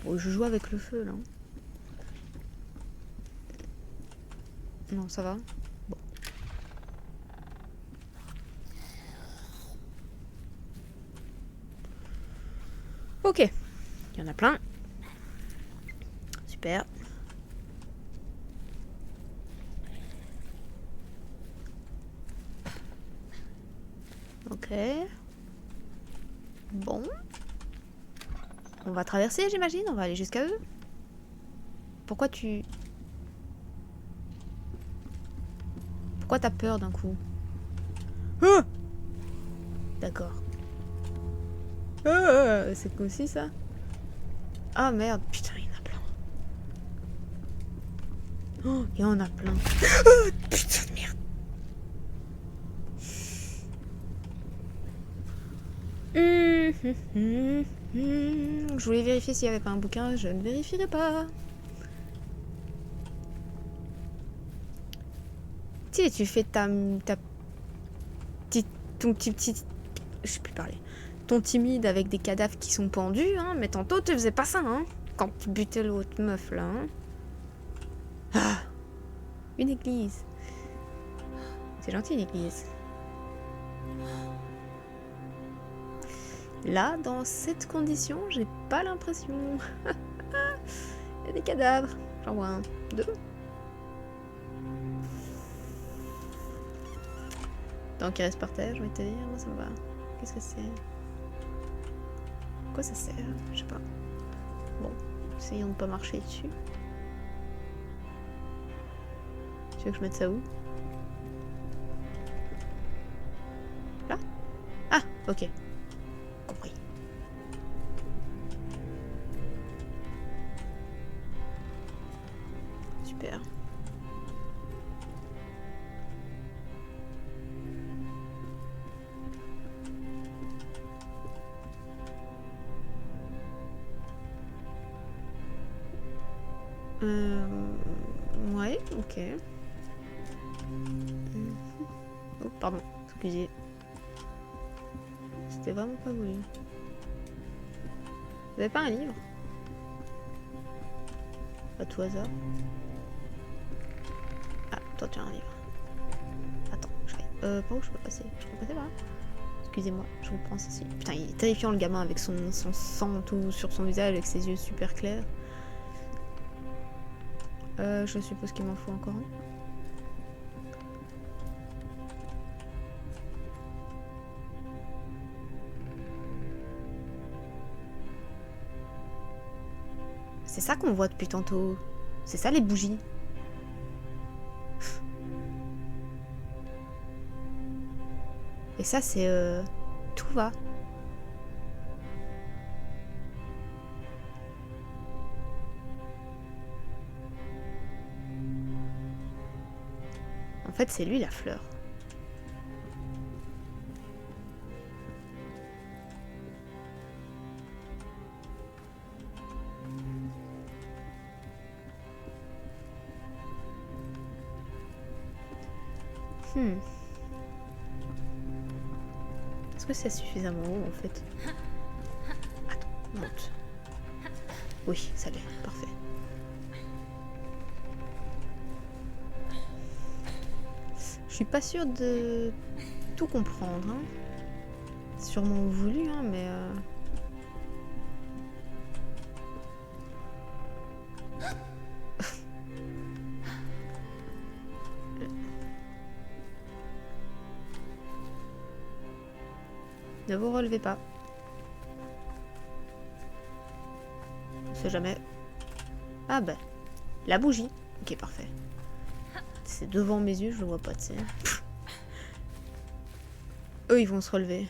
Oh, je joue avec le feu, là. Non, ça va? Bon. Ok. Il y en a plein. Super. Ok. Bon. On va traverser, j'imagine. On va aller jusqu'à eux. Pourquoi tu... Pourquoi t'as peur d'un coup? Ah, d'accord. C'est comme si ça. Ah merde, putain, il y en a plein. Oh, il y en a plein. Oh, putain de merde. Je voulais vérifier s'il n'y avait pas un bouquin, je ne vérifierai pas. Tu sais, tu fais ta petite, ton petit, je sais plus parler, ton timide avec des cadavres qui sont pendus, hein, mais tantôt tu faisais pas ça, hein, quand tu butais l'autre meuf là, hein. Ah, une église. C'est gentil une église. Là, dans cette condition, j'ai pas l'impression. Il y a des cadavres. J'en vois un, deux. Tant qu'il reste par terre, je vais te dire, moi ça me va. Qu'est-ce que c'est? Quoi ça sert? Je sais pas. Bon, essayons de pas marcher dessus. Tu veux que je mette ça où? Là? Ah, ok. Compris. Super. Ouais, ok. Oh, pardon, excusez. C'était vraiment pas voulu. Vous avez pas un livre? À tout hasard. Ah, toi tu as un livre. Attends, par où je peux passer? Je peux passer par là? Excusez-moi, je reprends ceci. Putain, il est terrifiant le gamin avec son sang tout sur son visage, avec ses yeux super clairs. Je suppose qu'il m'en faut encore un. C'est ça qu'on voit depuis tantôt. C'est ça les bougies. Et ça c'est... tout va. En fait c'est lui la fleur. Est-ce que c'est suffisamment haut en fait? Attends, monte. Oui, ça l'est, parfait. Je suis pas sûre de tout comprendre. Hein. Sûrement voulu, hein, mais... Ne vous relevez pas. On sait jamais. Ah ben, la bougie. Ok, parfait. C'est devant mes yeux, je le vois pas, tu sais. Eux, ils vont se relever.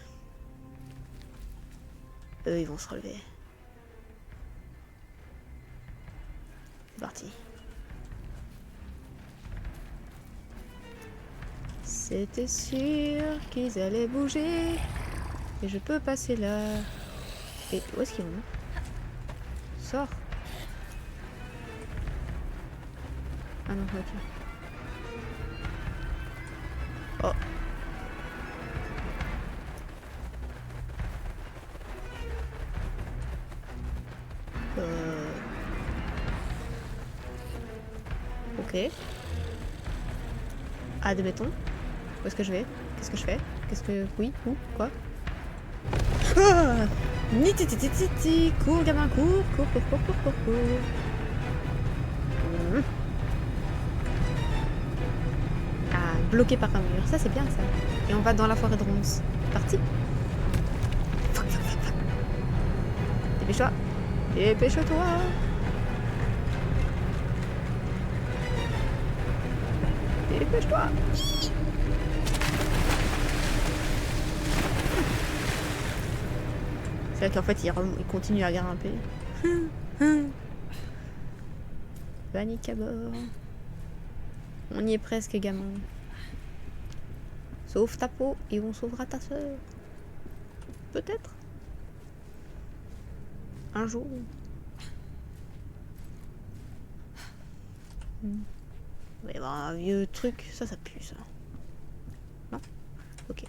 Eux, ils vont se relever. C'est parti. C'était sûr qu'ils allaient bouger. Et je peux passer là. Et où est-ce qu'ils vont? Sors. Ah non, ok. Oh. Ok. Admettons. Où est-ce que je vais? Qu'est-ce que je fais? Qu'est-ce que... Oui? Où? Quoi? Ah, ni ti ti ti ti ti. Cours gamin, cours, cours, cours, cours, cours, cours, cours. Ah, bloqué par un mur, ça c'est bien ça. Et on va dans la forêt de ronces. Parti. Dépêche-toi. Dépêche-toi. Dépêche-toi. C'est vrai qu'en fait, il continue à grimper. Panique à bord. On y est presque, gamin. Sauve ta peau et on sauvera ta sœur. Peut-être. Un jour. Il va y avoir un vieux truc. Ça pue, ça. Non? Ok.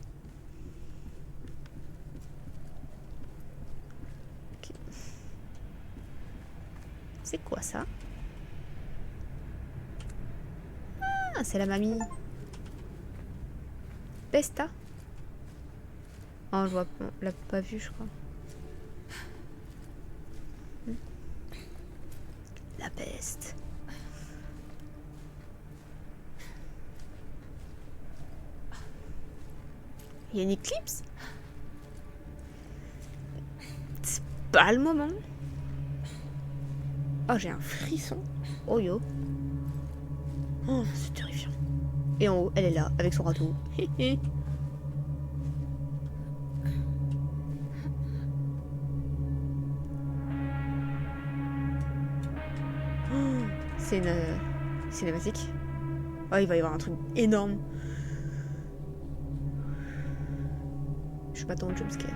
C'est quoi ça? Ah, c'est la mamie. Pesta? Oh, je vois pas. On l'a pas vu, je crois. La peste. Il y a une éclipse? C'est pas le moment. Oh, j'ai un frisson. Oh yo. Oh, c'est terrifiant. Et en haut, elle est là, avec son râteau. C'est une cinématique. Oh, il va y avoir un truc énorme. Je m'attends au jumpscare.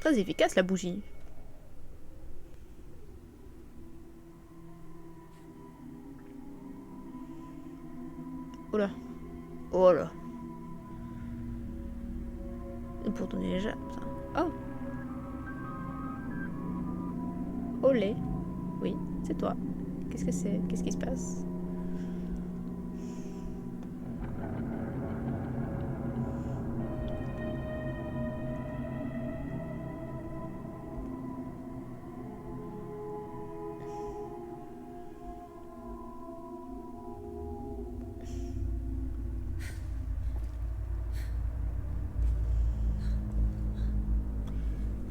Très efficace la bougie. Oh là. Oh là. Et pour donner les germes, ça. Oh. Olé. Oui, c'est toi. Qu'est-ce que c'est? Qu'est-ce qui se passe?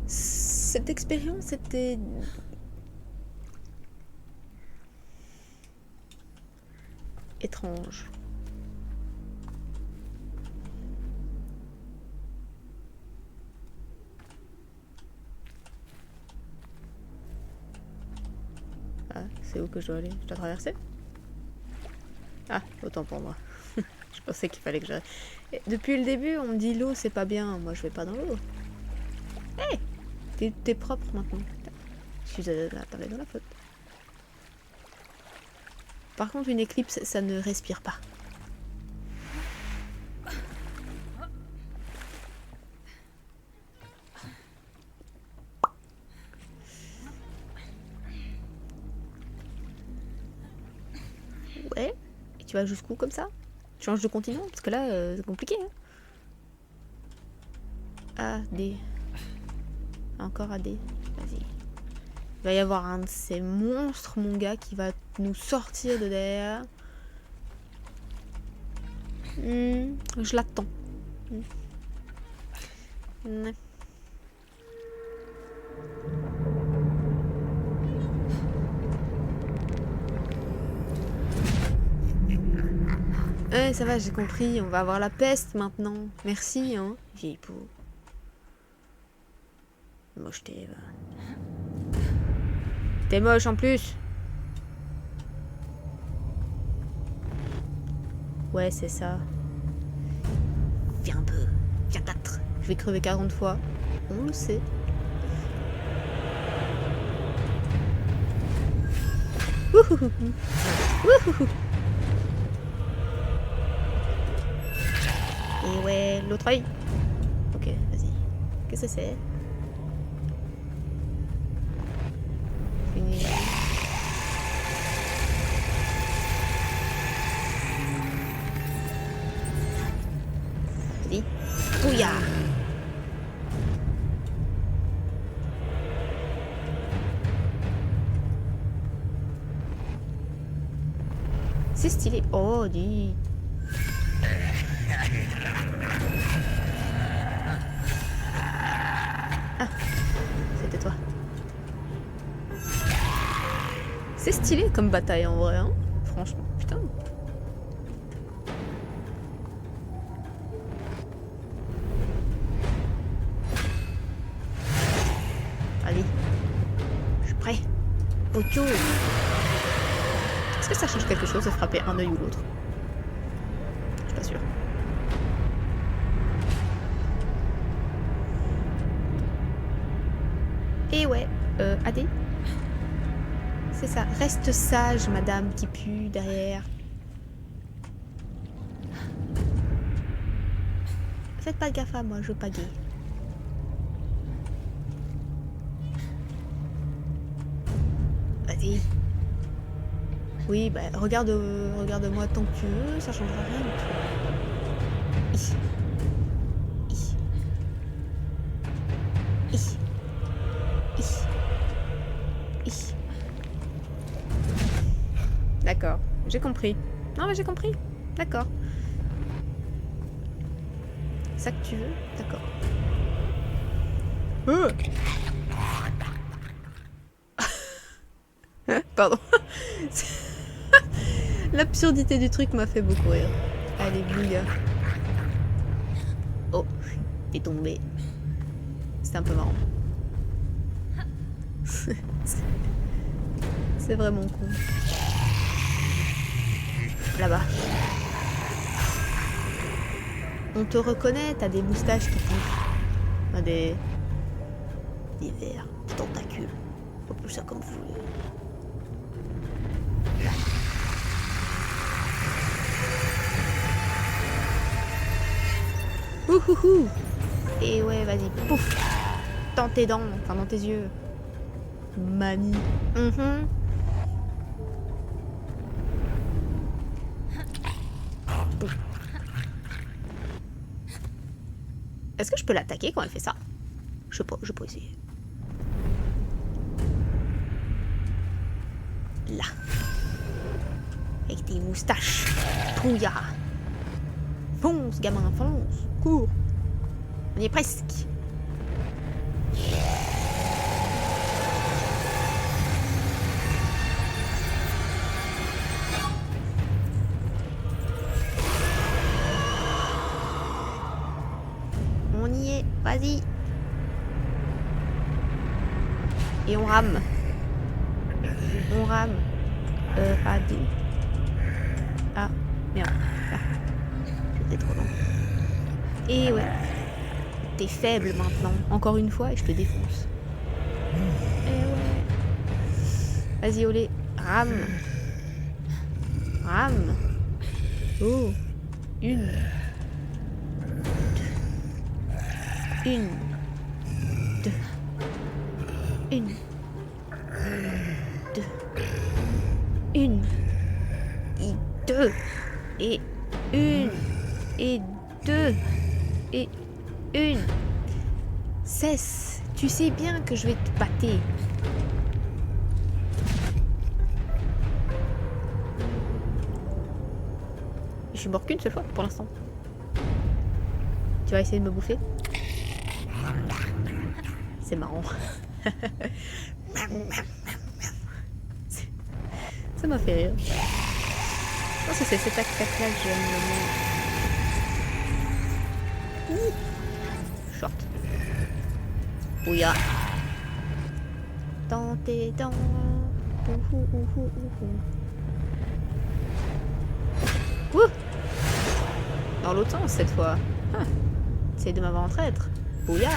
Cette expérience était étrange. Ah, c'est où que je dois aller? Je dois traverser? Ah, autant pour moi. Je pensais qu'il fallait que j'arrête. Depuis le début, on me dit l'eau c'est pas bien. Moi je vais pas dans l'eau. Hé! T'es propre maintenant. Je suis tombée dans la faute. Par contre, une éclipse, ça ne respire pas. Ouais. Et tu vas jusqu'où comme ça? Tu changes de continent? Parce que là, c'est compliqué. Hein. A, D. Encore A, D. Vas-y. Il va y avoir un de ces monstres, mon gars, qui va nous sortir de derrière. Je l'attends. Ça va, j'ai compris. On va avoir la peste maintenant. Merci, hein, vieille peau. Moche t'es. T'es moche en plus. Ouais, c'est ça. Viens un peu. Viens 4. Je vais crever 40 fois. On le sait. Wouhou. Wouhou. Et ouais, l'autre œil. Ok, vas-y. Qu'est-ce que c'est? Fini. Vas-y. Bouya. C'est stylé. Oh, dis. Ah, c'était toi. C'est stylé comme bataille en vrai, hein. Franchement, putain. Allez, je suis prêt. Pocho. Est-ce que ça change quelque chose de frapper un œil ou l'autre? Je suis pas sûre. Et ouais, AD. C'est ça. Reste sage, madame qui pue derrière. Faites pas gaffe à moi, je veux pas gay. Vas-y. Oui, bah regarde-moi tant que tu veux, ça changera rien du tout. Hi. Hi. Hi. Hi. Hi. D'accord, j'ai compris. Non mais j'ai compris. D'accord. Ça que tu veux? D'accord. Pardon. L'absurdité du truc m'a fait beaucoup rire. Allez, bouga. Oh, t'es tombé. C'est un peu marrant. C'est vraiment con. Là-bas. On te reconnaît, t'as des moustaches qui poussent. Des vers, des tentacules. On peut ça comme vous voulez. Ouhouhou. Et ouais, vas-y, pouf. Dans tes dents, enfin dans tes yeux. Manie. Est-ce que je peux l'attaquer quand elle fait ça? Je sais pas, je peux essayer. Là. Avec tes moustaches. Pouya. Fonce, gamin, fonce. Cours. On y est presque. On y est, vas-y. Et on rame. On rame. Ah, ah, merde. Ah. J'étais trop long. Et ouais. T'es faible maintenant. Encore une fois et je te défonce. Et ouais. Vas-y, olé. Rame. Rame. Oh. Une. Une. Deux. Une. Deux. Une. Et deux. Et une. Et deux. Et une. Cesse. Tu sais bien que je vais te pâter. Je suis mort qu'une seule fois pour l'instant. Tu vas essayer de me bouffer? C'est marrant. Ça m'a fait rire. Je pense que c'est cette attaque-là que j'aime le moins. Short. Ouya. Dans tes dents. Ouh. Dans l'autre sens cette fois. Ah. Essaye de m'avoir en traître. Ouya.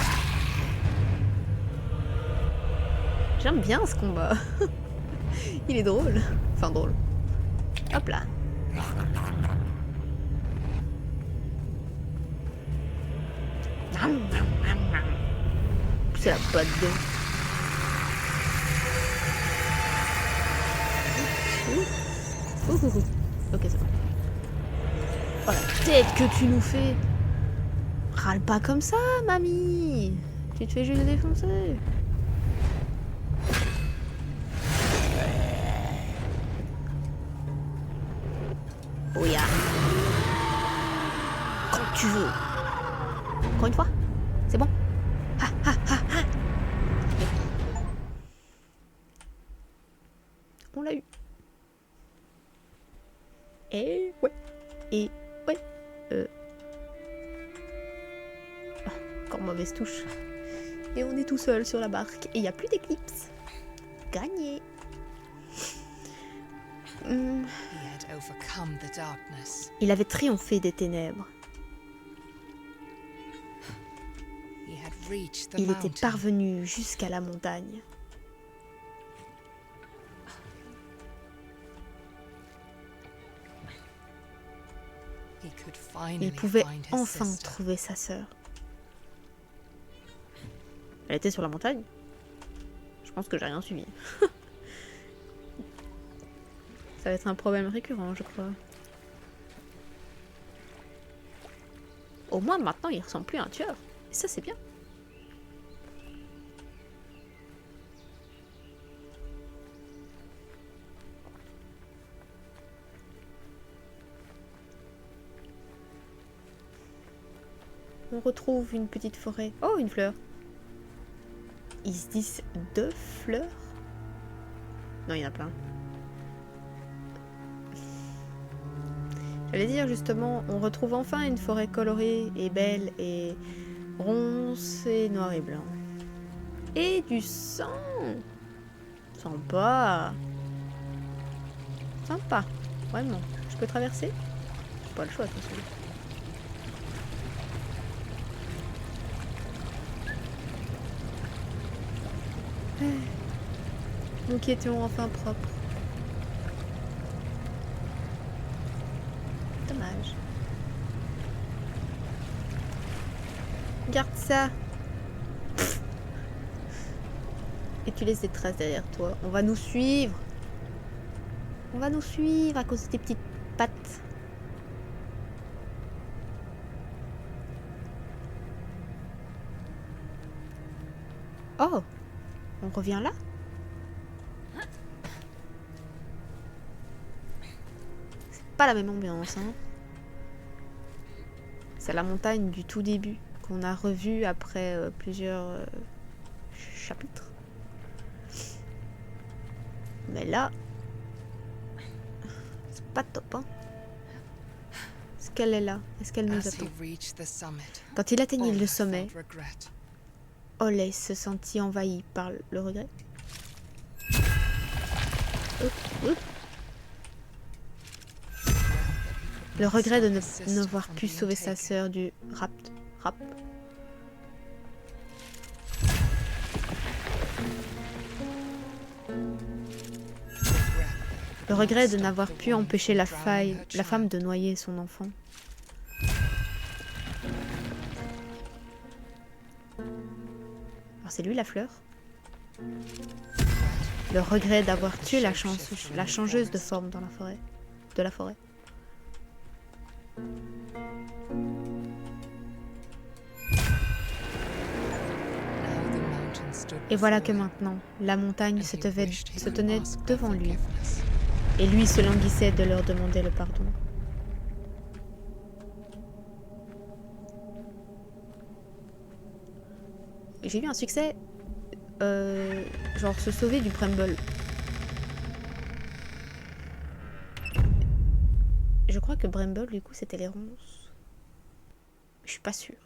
J'aime bien ce combat. Il est drôle. Enfin drôle. Hop là. C'est la botte de... Ok, c'est bon. Oh la tête que tu nous fais. Râle pas comme ça, mamie. Tu te fais juste défoncer. Oh ya. Quand tu veux. Encore une fois. C'est bon. Ha ha ha ha. On l'a eu. Et ouais. Et ouais. Oh, encore mauvaise touche. Et on est tout seul sur la barque. Et il n'y a plus d'éclipse. Gagné. Il avait triomphé des ténèbres. Il était parvenu jusqu'à la montagne. Il pouvait enfin trouver sa sœur. Elle était sur la montagne? Je pense que j'ai rien suivi. Ça va être un problème récurrent, je crois. Au moins maintenant, il ressemble plus à un tueur. Et ça, c'est bien. On retrouve une petite forêt. Oh, une fleur. Ils se disent 2 fleurs? Non, il y en a plein. J'allais dire justement, on retrouve enfin une forêt colorée et belle et ronce et noir et blanc. Et du sang. Sympa. Sympa. Vraiment. Je peux traverser? J'ai pas le choix, attention. Nous qui étions enfin propres. Dommage. Garde ça. Et tu laisses des traces derrière toi. On va nous suivre. On va nous suivre à cause de tes petites pattes. Oh, on revient là? C'est pas la même ambiance, hein. C'est la montagne du tout début qu'on a revue après plusieurs chapitres. Mais là, c'est pas top, hein. Est-ce qu'elle est là? Est-ce qu'elle nous attend? Quand il atteignit le sommet, Ole se sentit envahi par le regret. Le regret de n'avoir pu sauver sa sœur du rap. Le regret de n'avoir pu empêcher la femme de noyer son enfant. Alors c'est lui la fleur. Le regret d'avoir tué la changeuse de forme dans la forêt. Et voilà que maintenant, la montagne se tenait devant lui, et lui se languissait de leur demander le pardon. J'ai eu un succès, genre se sauver du Bramble. Je crois que Bramble, du coup, c'était les ronces. Je suis pas sûre.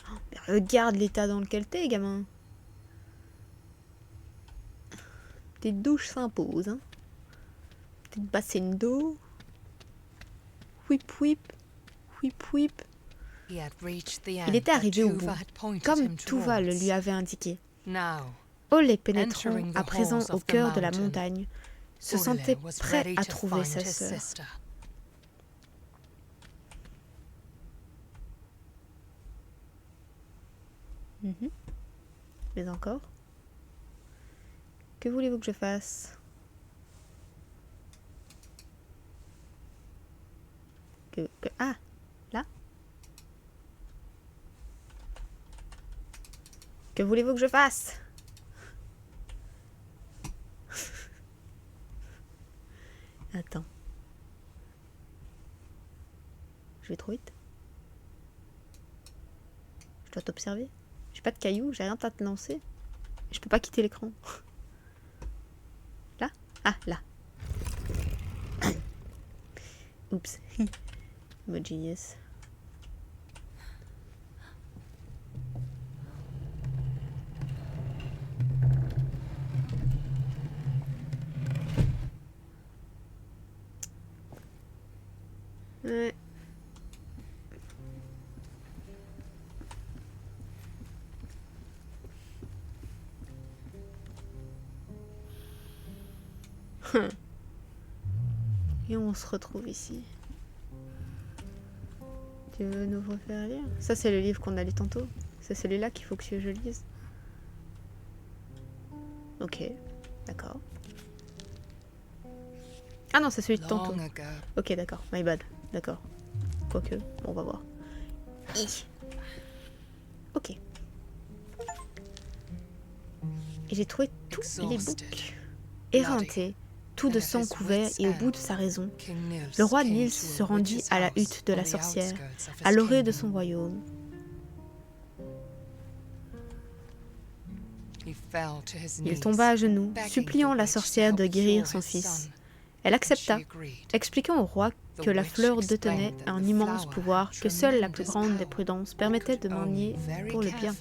Oh, mais regarde l'état dans lequel t'es, gamin. Petite douche s'impose, hein. Petite bassine d'eau. Whip whip. Whip whip. Il était arrivé au bout, comme Tuva le lui avait indiqué. Ole, pénétrant à présent au cœur de la montagne, se sentait prêt à trouver sa sœur. Mais encore? Que voulez-vous que je fasse? Ah, là? Que voulez-vous que je fasse? Attends. Je vais trop vite. Je dois t'observer. J'ai pas de cailloux, j'ai rien à te lancer. Je peux pas quitter l'écran. Là? Ah, là. Oups. Moi genius. Ouais. Et on se retrouve ici. Tu veux nous refaire lire? Ça, c'est le livre qu'on a lu tantôt. C'est celui-là qu'il faut que je lise. Ok, d'accord. Ah non, c'est celui de tantôt. Ok, d'accord, my bad. D'accord. Quoique, bon, on va voir. Ok. Et j'ai trouvé tous les books. Éreinté, tout de sang couvert et au bout de sa raison, le roi Niels se rendit à la hutte de la sorcière, à l'orée de son royaume. Il tomba à genoux, suppliant la sorcière de guérir son fils. Elle accepta, expliquant au roi que la fleur détenait un immense pouvoir que seule la plus grande des prudences permettait de manier pour le bien.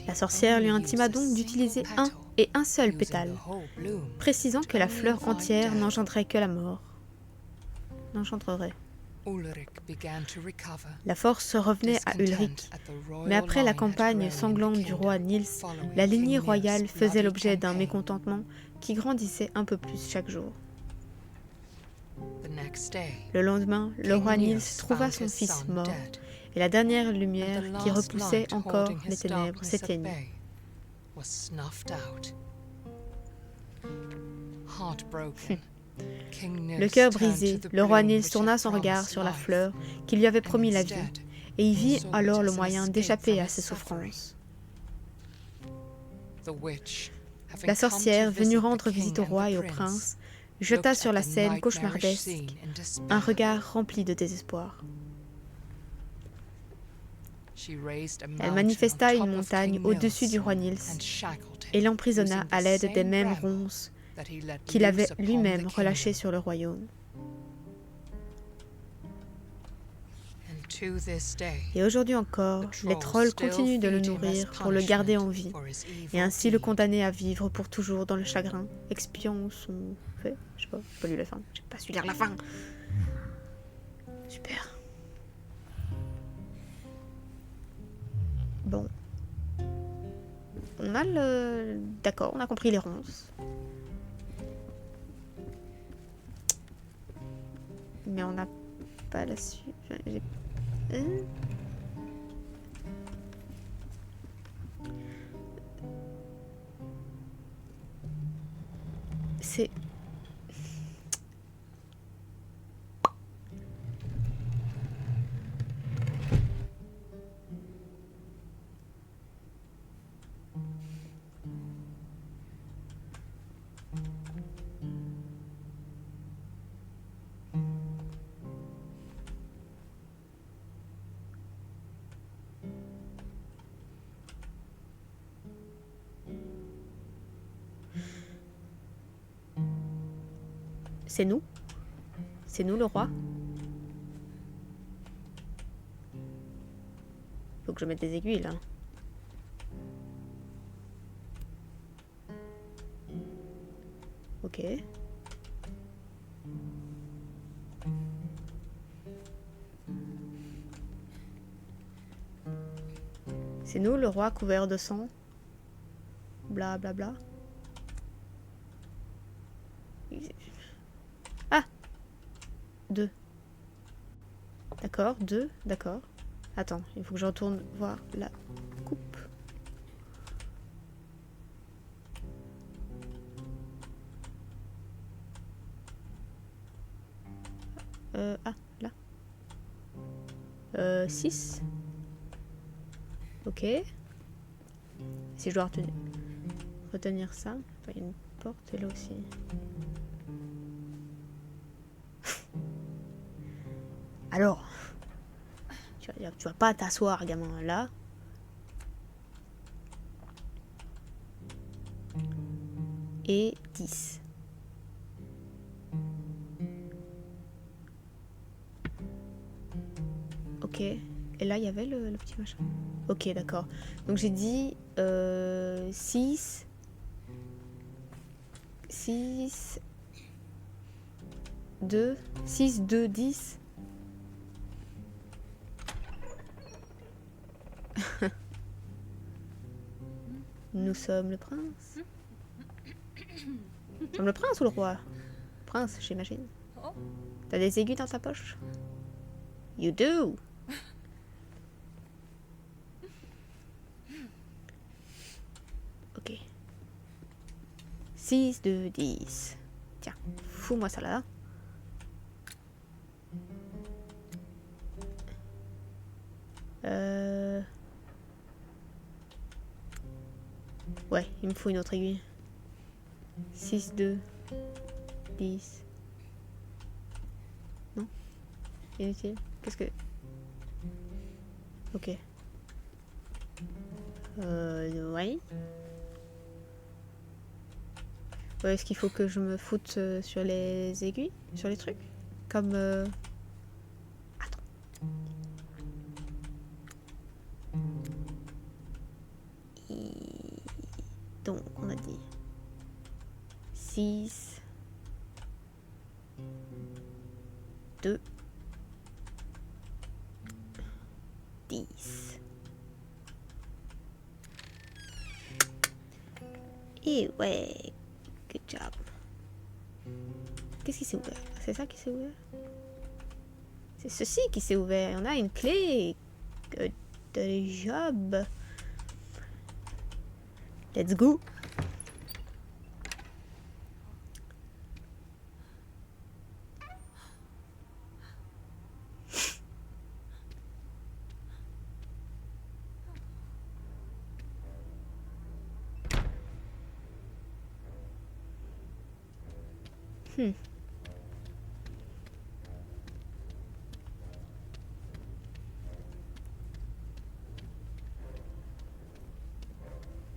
La sorcière lui intima donc d'utiliser un seul pétale, précisant que la fleur entière n'engendrait que la mort. N'engendrerait. La force revenait à Ulrich, mais après la campagne sanglante du roi Niels, la lignée royale faisait l'objet d'un mécontentement qui grandissait un peu plus chaque jour. Le lendemain, le roi Niels trouva son fils mort, et la dernière lumière qui repoussait encore les ténèbres s'éteignit. Le cœur brisé, le roi Nils tourna son regard sur la fleur qui lui avait promis la vie, et y vit alors le moyen d'échapper à ses souffrances. La sorcière, venue rendre visite au roi et au prince, jeta sur la scène cauchemardesque un regard rempli de désespoir. Elle manifesta une montagne au-dessus du roi Nils et l'emprisonna à l'aide des mêmes ronces qu'il avait lui-même relâchées sur le royaume. Et aujourd'hui encore, les trolls continuent de le nourrir pour le garder en vie, et ainsi le condamner à vivre pour toujours dans le chagrin, expiant son fait. Je sais pas, j'ai pas lu la fin, j'ai pas su lire la fin. Super. Bon. On a le... D'accord, on a compris les ronces. Mais on n'a pas la suite. C'est... C'est nous? C'est nous le roi? Faut que je mette des aiguilles là. Ok. C'est nous le roi couvert de sang? Bla bla bla. Ah! 2. D'accord, 2, d'accord. Attends, il faut que je retourne voir la coupe. Ah, là. 6. Ok. Si je dois retenir ça. Enfin, il y a une porte là aussi. Alors, tu vas pas t'asseoir, gamin, là. Et 10. Ok. Et là, il y avait le petit machin. Ok, d'accord. Donc j'ai dit 6. 6. 2. 6, 2, 10. Nous sommes le prince. Nous sommes le prince ou le roi? Prince, j'imagine. T'as des aiguilles dans ta poche? You do. Ok. 6, 2, 10. Tiens, fous-moi ça là. Ouais, il me faut une autre aiguille. 6, 2, 10. Non? Inutile. Qu'est-ce que... Ok. Ouais. Ouais, est-ce qu'il faut que je me foute sur les aiguilles? Sur les trucs? Comme... Attends. Donc, on a dit 6, 2, 10. Et ouais, good job. Qu'est-ce qui s'est ouvert? C'est ça qui s'est ouvert? C'est ceci qui s'est ouvert. On a une clé. Good job. Let's go. Hmm.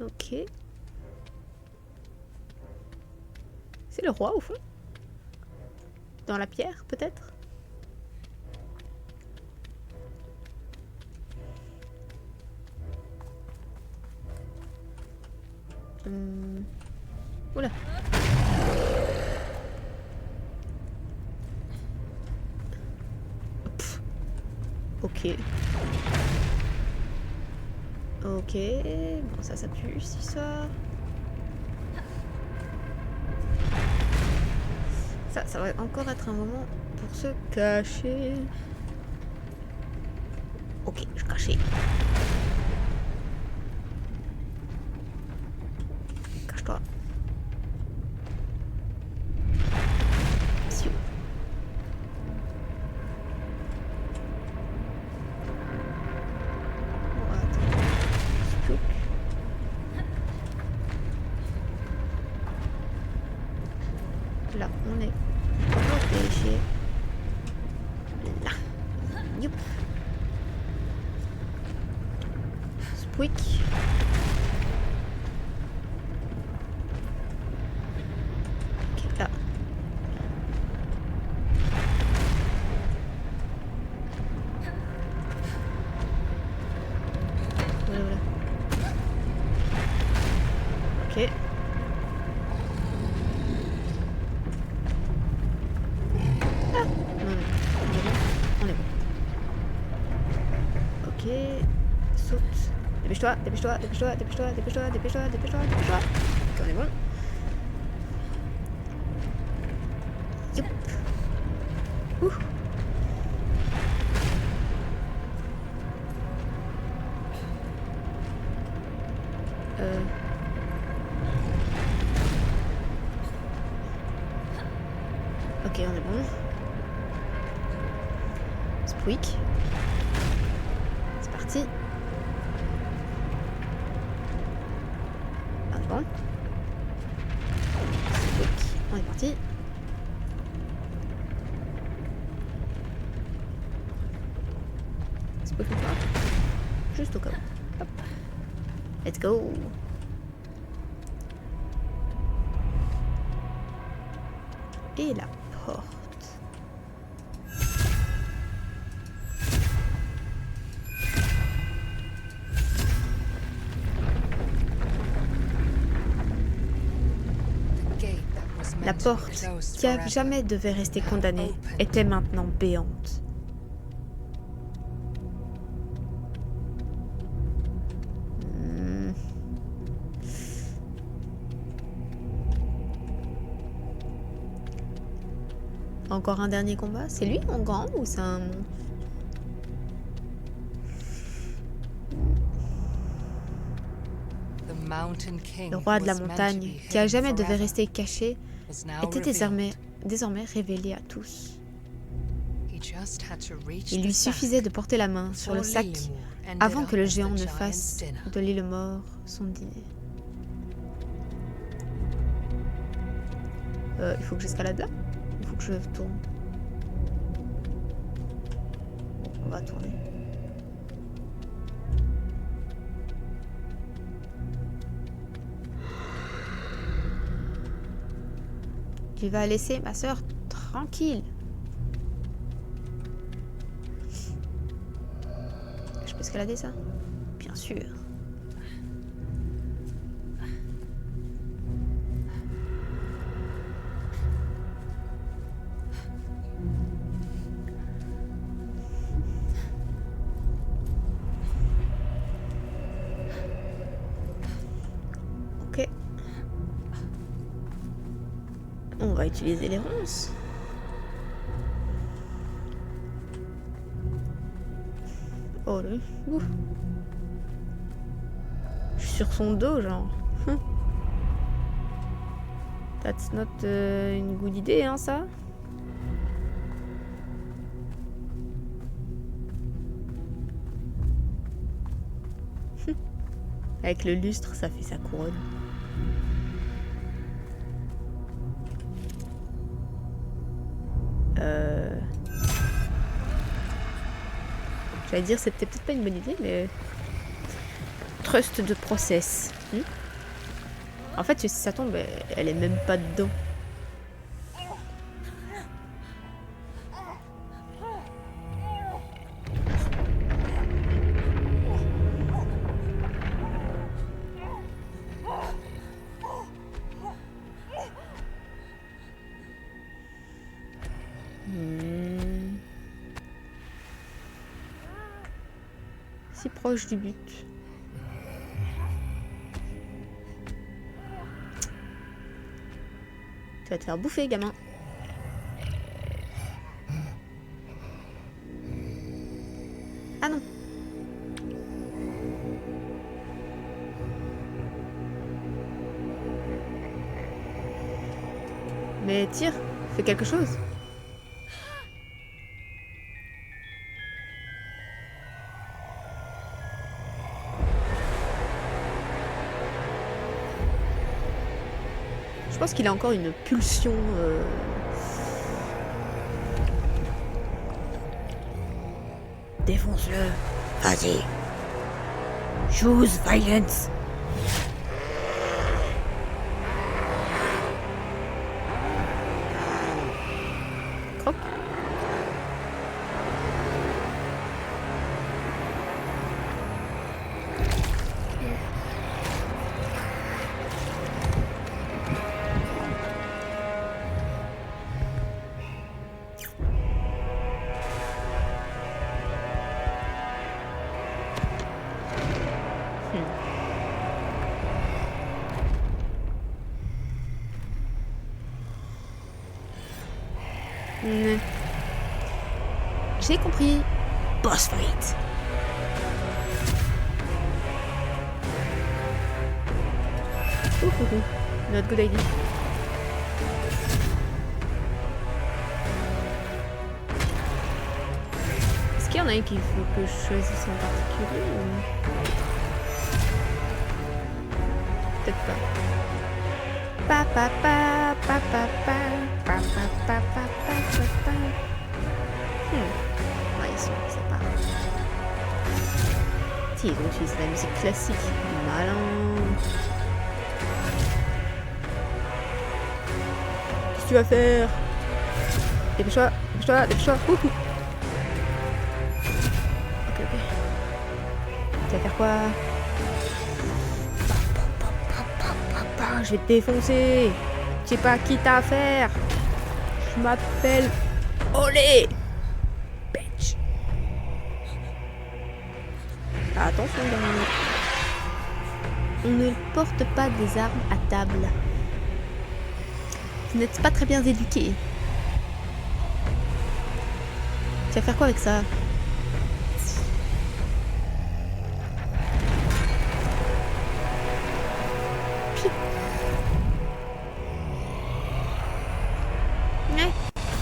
Ok. C'est le roi au fond? Dans la pierre peut-être? Oula. Pff. Ok. Ok. Bon, ça pue cette histoire. Ça va encore être un moment pour se cacher. Ok, je cachais. Cache-toi. Monsieur. Bon, attends. Spook. Là, on est protégé. Là. Youp. Squeak. Ok, là. Voilà. Ok. Ah non, on est bon. Ok. Saute. Dépêche-toi, dépêche-toi, dépêche-toi, dépêche-toi, dépêche-toi, dépêche-toi, dépêche-toi, dépêche-toi. Ok, on est bon. Youp. Ouh. Ok, on est bon. Squeak. C'est parti. On est bon. Squeak. On est parti. Squeak encore. Juste au cas où. Hop. Let's go. Et la porte. La porte, qui à jamais devait rester condamnée, était maintenant béante. Encore un dernier combat? C'est lui en grand ou c'est un... Le roi de la montagne, qui à jamais devait rester caché, était désormais révélé à tous. Il lui suffisait de porter la main sur le sac avant que le géant ne fasse de l'île mort son dîner. Il faut que j'escalade là? Il faut que je tourne. Bon, on va tourner. Tu vas laisser ma sœur tranquille. Je peux escalader ça? Bien sûr. Ok. On va utiliser les ronces. Oh là. Ouf. Je suis sur son dos, genre. That's not une good idée, hein, ça. Avec le lustre, ça fait sa couronne. J'allais dire c'était peut-être pas une bonne idée, mais... Trust de process. En fait, si ça tombe, elle est même pas dedans. Si proche du but. Tu vas te faire bouffer, gamin. Ah non. Mais tire, fais quelque chose. Je pense qu'il a encore une pulsion. Défonce-le. Vas-y. Choose violence. Croc. J'ai compris. Boss fight. Not good idea. Est-ce qu'il y en a un qu'il faut que je choisisse en particulier ou... Peut-être pas. Pa pa pa pa pa pa pa pa pa pa pa pa. Ouais, ils sont sympas. Si, ils ont utilisé la musique classique. Malin. Qu'est-ce que tu vas faire? Dépêche-toi, dépêche-toi, dépêche-toi. Ok, ok. Tu vas faire quoi? Je vais te défoncer. Je sais pas qui t'as affaire. Je m'appelle Olé. Bitch. Attention, gamin. On ne porte pas des armes à table. Vous n'êtes pas très bien éduqués. Tu vas faire quoi avec ça?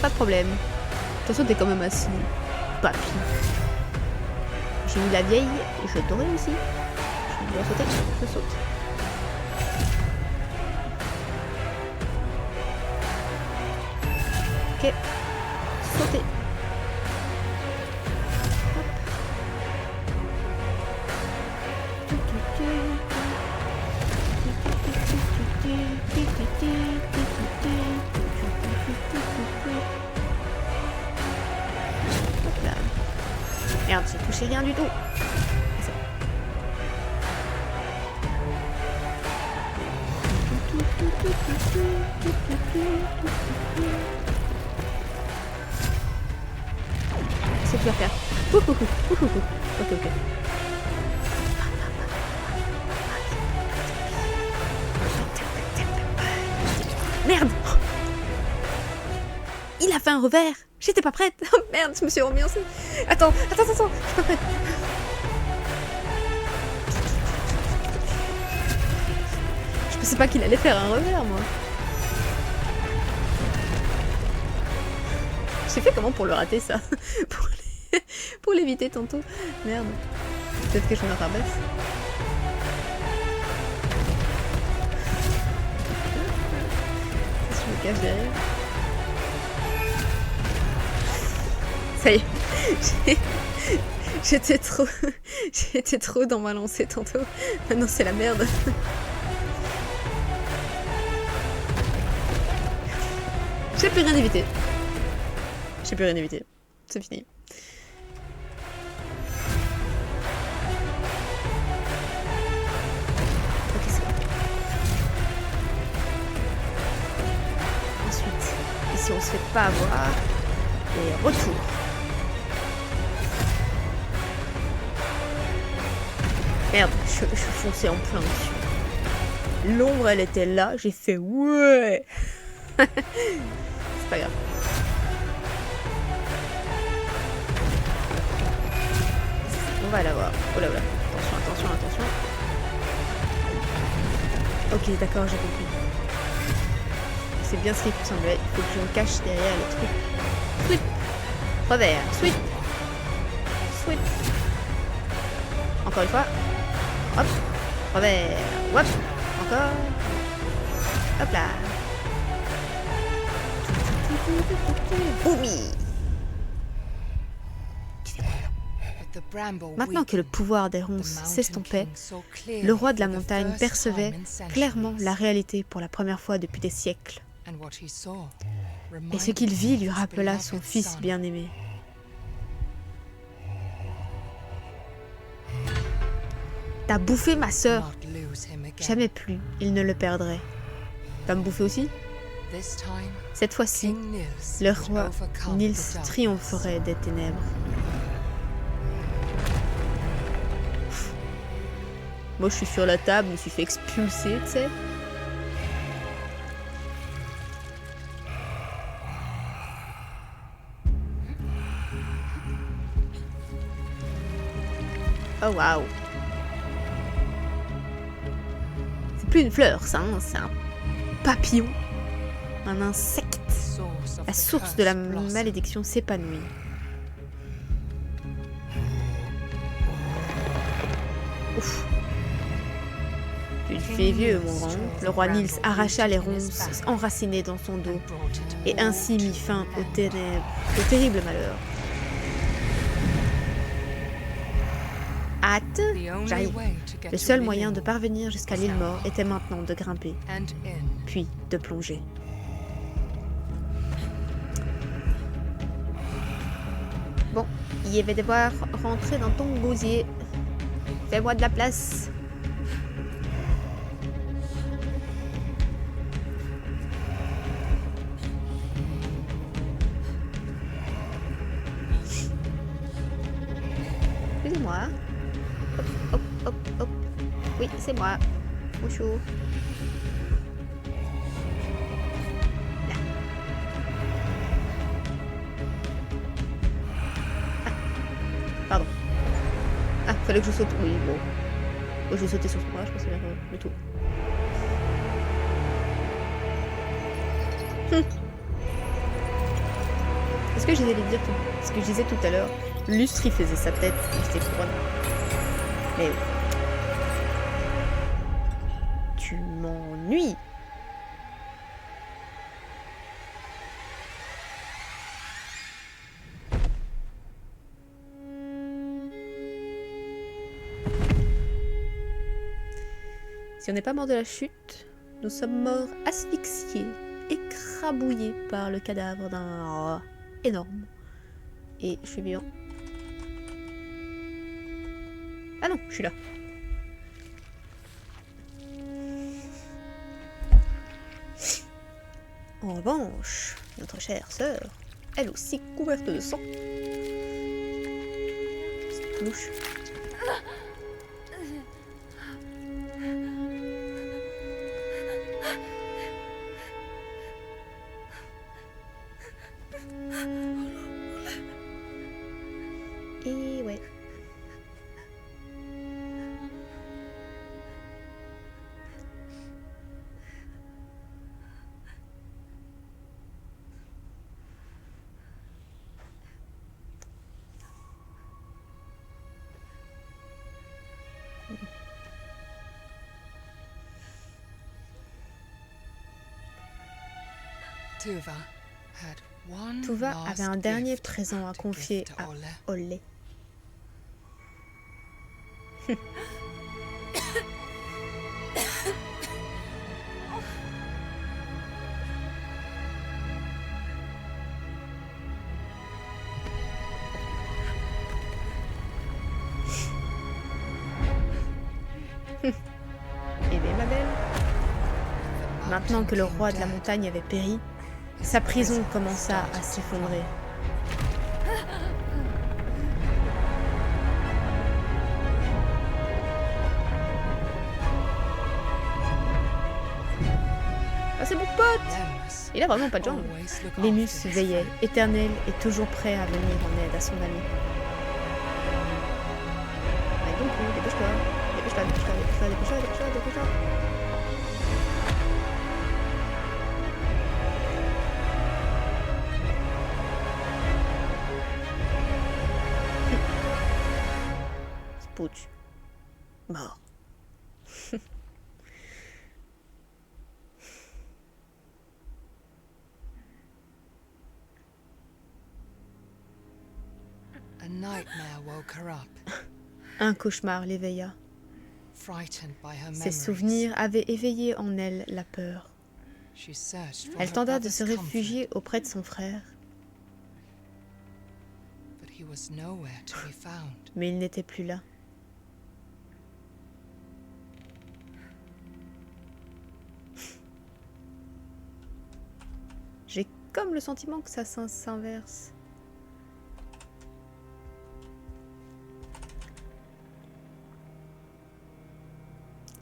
Pas de problème. Attention, t'es quand même assis. Papy. J'ai eu la vieille, je t'aurai aussi. Je dois sauter, je saute. Ok. Sauter. Merde, j'ai touché rien du tout. C'est que tu vas faire. Ok, ok. Merde! Il a fait un revers! J'étais pas prête! Oh merde, je me suis remis en scène! Attends, je suis pas prête! Je pensais pas qu'il allait faire un revers, moi! J'ai fait comment pour le rater, ça? Pour l'éviter tantôt? Merde. Peut-être que je me rabaisse. Je me cache derrière. Ça y est, J'étais trop... J'étais trop dans ma lancée tantôt. Maintenant c'est la merde. J'ai plus rien évité. J'ai plus rien évité. C'est fini. Ok, c'est bon. Ensuite, ici on se fait pas avoir. Et retour. Merde, je suis foncé en plein dessus. L'ombre, elle était là, j'ai fait ouais. C'est pas grave. On va l'avoir. Oh là là. Attention, attention, attention. Ok, d'accord, j'ai compris. C'est bien ce qui me semblait. Il faut que je me cache derrière les trucs. Sweep. Revers. Sweep. Sweep. Encore une fois. Hop. Revers. Hop. Encore. Hop là. Boumi. Maintenant que le pouvoir des ronces s'estompait, le roi de la montagne percevait clairement la réalité pour la première fois depuis des siècles. Et ce qu'il vit lui rappela son fils bien-aimé. T'as bouffé ma sœur. Jamais plus, il ne le perdrait. T'as me bouffé aussi? Cette fois-ci, le roi Nils triompherait des ténèbres. Moi, je suis sur la table, je me suis fait expulser, tu sais. Oh, waouh. C'est plus une fleur, ça, hein, c'est un papillon. Un insecte. La source de la malédiction s'épanouit. Ouf. Tu te fais vieux, mon grand. Le roi Nils arracha les ronces enracinées dans son dos et ainsi mit fin aux ténèbres, au terrible malheur. Hâte, j'arrive. Le seul moyen de parvenir jusqu'à l'île mort était maintenant de grimper, puis de plonger. Bon, il va devoir rentrer dans ton gosier. Fais-moi de la place. Excusez-moi. Hop, hop, hop, hop. Oui, c'est moi. Bonjour. Là. Ah. Pardon. Ah, fallait que je saute. Oui, bon. Oh, je vais sauter sur ce bras, je pense que c'est le tour. Est-ce que je disais dire tout... Ce que je disais tout à l'heure, Lustre il faisait sa tête avec ses couronnes. Mais oui. Tu m'ennuies. Si on n'est pas mort de la chute, nous sommes morts asphyxiés, écrabouillés par le cadavre d'un rat énorme. Et je suis vivant. Ah non, je suis là. En revanche, notre chère sœur, elle aussi couverte de sang. C'est louche. Et ouais. Tuva avait un dernier présent à confier à Olle. Eh bien, ma belle. Maintenant que le roi de la montagne avait péri, sa prison commença à s'effondrer. Ah, c'est mon pote! Il a vraiment pas de jambes. Lémus veillait, éternel et toujours prêt à venir en aide à son ami. Allez donc, dépêche-toi. Dépêche-toi, dépêche-toi, dépêche-toi, dépêche-toi, dépêche-toi, dépêche-toi. Spooch. Mort. Un cauchemar l'éveilla. Ses souvenirs avaient éveillé en elle la peur. Elle tenta de se réfugier auprès de son frère, mais il n'était plus là. J'ai comme le sentiment que ça s'inverse.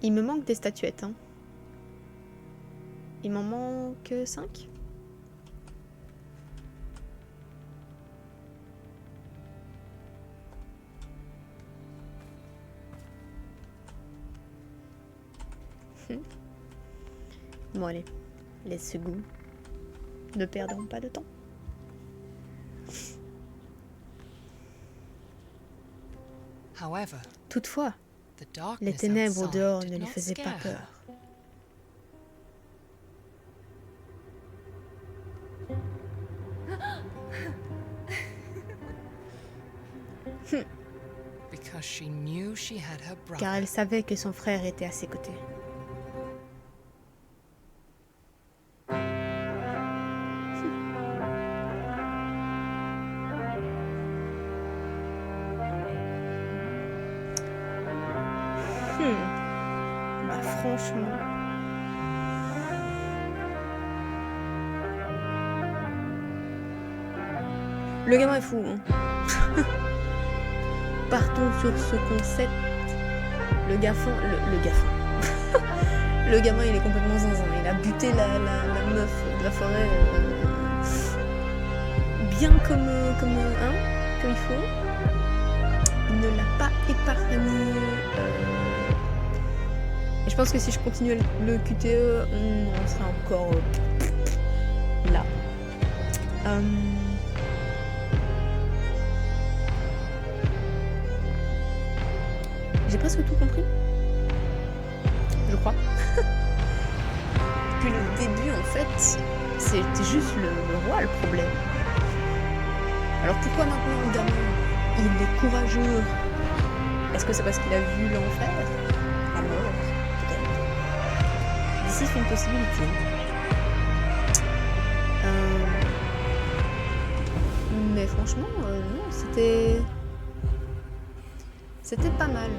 Il me manque des statuettes, hein. Il m'en manque 5. Bon allez, laisse ce goût. Ne perdons pas de temps. Toutefois, les ténèbres au dehors ne lui faisaient pas peur. Car elle savait que son frère était à ses côtés. Bah franchement... Le gamin est fou, hein. Partons sur ce concept. Le gaffin... Le gaffin. Le gamin, il est complètement zinzin. Il a buté la meuf de la forêt bien comme il faut. Il ne l'a pas épargné. Et je pense que si je continue le QTE, on sera encore là. J'ai presque tout compris. Je crois. Depuis le début, en fait, c'était juste le roi le problème. Alors pourquoi maintenant le gamin, il est courageux? Est-ce que c'est parce qu'il a vu l'enfer? La mort, peut-être. D'ici, c'est une possibilité. Mais franchement, non, c'était pas mal.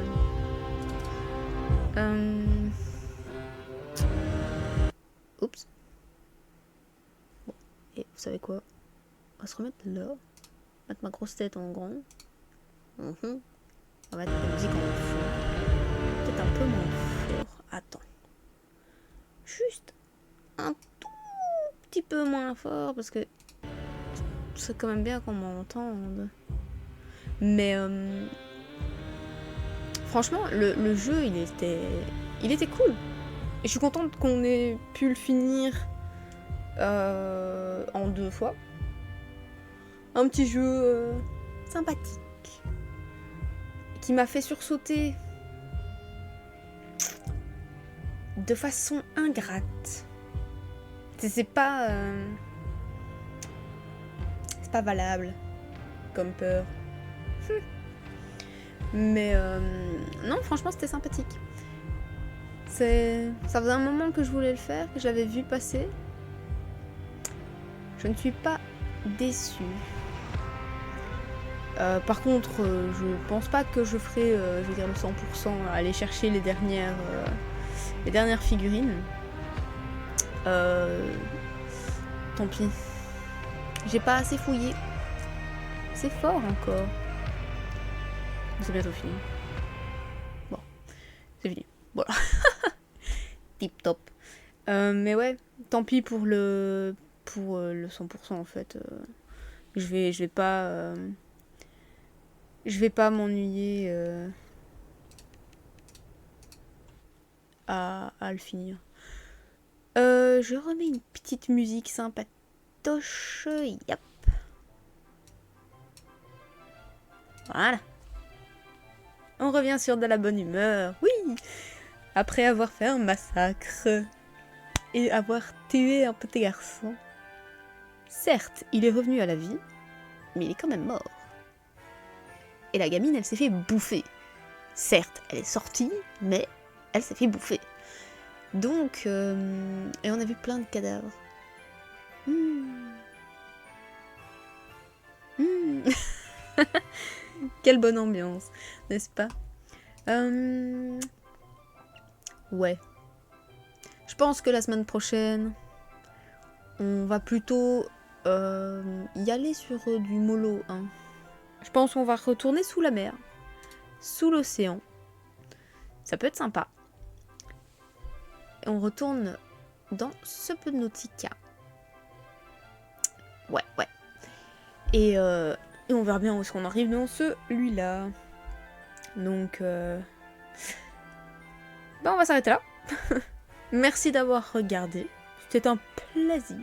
Oups. Bon, et vous savez quoi? On va se remettre là. Mettre ma grosse tête en grand. On va mettre la musique en fort. Peut-être un peu moins fort. Attends. Juste un tout petit peu moins fort parce que c'est quand même bien qu'on m'entende. Mais franchement, le jeu, il était cool. Et je suis contente qu'on ait pu le finir en 2 fois. Un petit jeu sympathique. Qui m'a fait sursauter de façon ingrate. C'est pas valable comme peur. Mais non, franchement, c'était sympathique. Ça faisait un moment que je voulais le faire, que j'avais vu passer. Je ne suis pas déçue. Par contre, je pense pas que je ferai, je veux dire, le 100% à aller chercher les dernières figurines. Tant pis. J'ai pas assez fouillé. C'est fort encore. C'est bientôt fini. Bon, c'est fini. Voilà. Tip top. Mais ouais, tant pis pour le 100% en fait. Je vais pas m'ennuyer à le finir. Je remets une petite musique sympatoche. Yep. Voilà. On revient sur de la bonne humeur. Oui. Après avoir fait un massacre et avoir tué un petit garçon. Certes, il est revenu à la vie, mais il est quand même mort. Et la gamine, elle s'est fait bouffer. Certes, elle est sortie, mais elle s'est fait bouffer. Donc, et on a vu plein de cadavres. Quelle bonne ambiance, n'est-ce pas? Ouais. Je pense que la semaine prochaine, on va plutôt y aller sur du mollo. Hein. Je pense qu'on va retourner sous la mer, sous l'océan. Ça peut être sympa. Et on retourne dans Subnautica. Ouais. Et on verra bien où est-ce qu'on arrive dans celui-là. Donc, on va s'arrêter là. Merci d'avoir regardé. C'était un plaisir.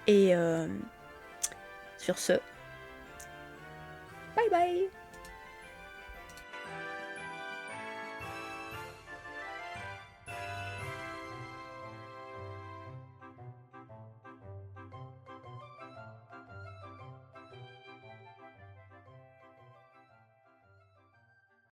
Et sur ce, bye bye.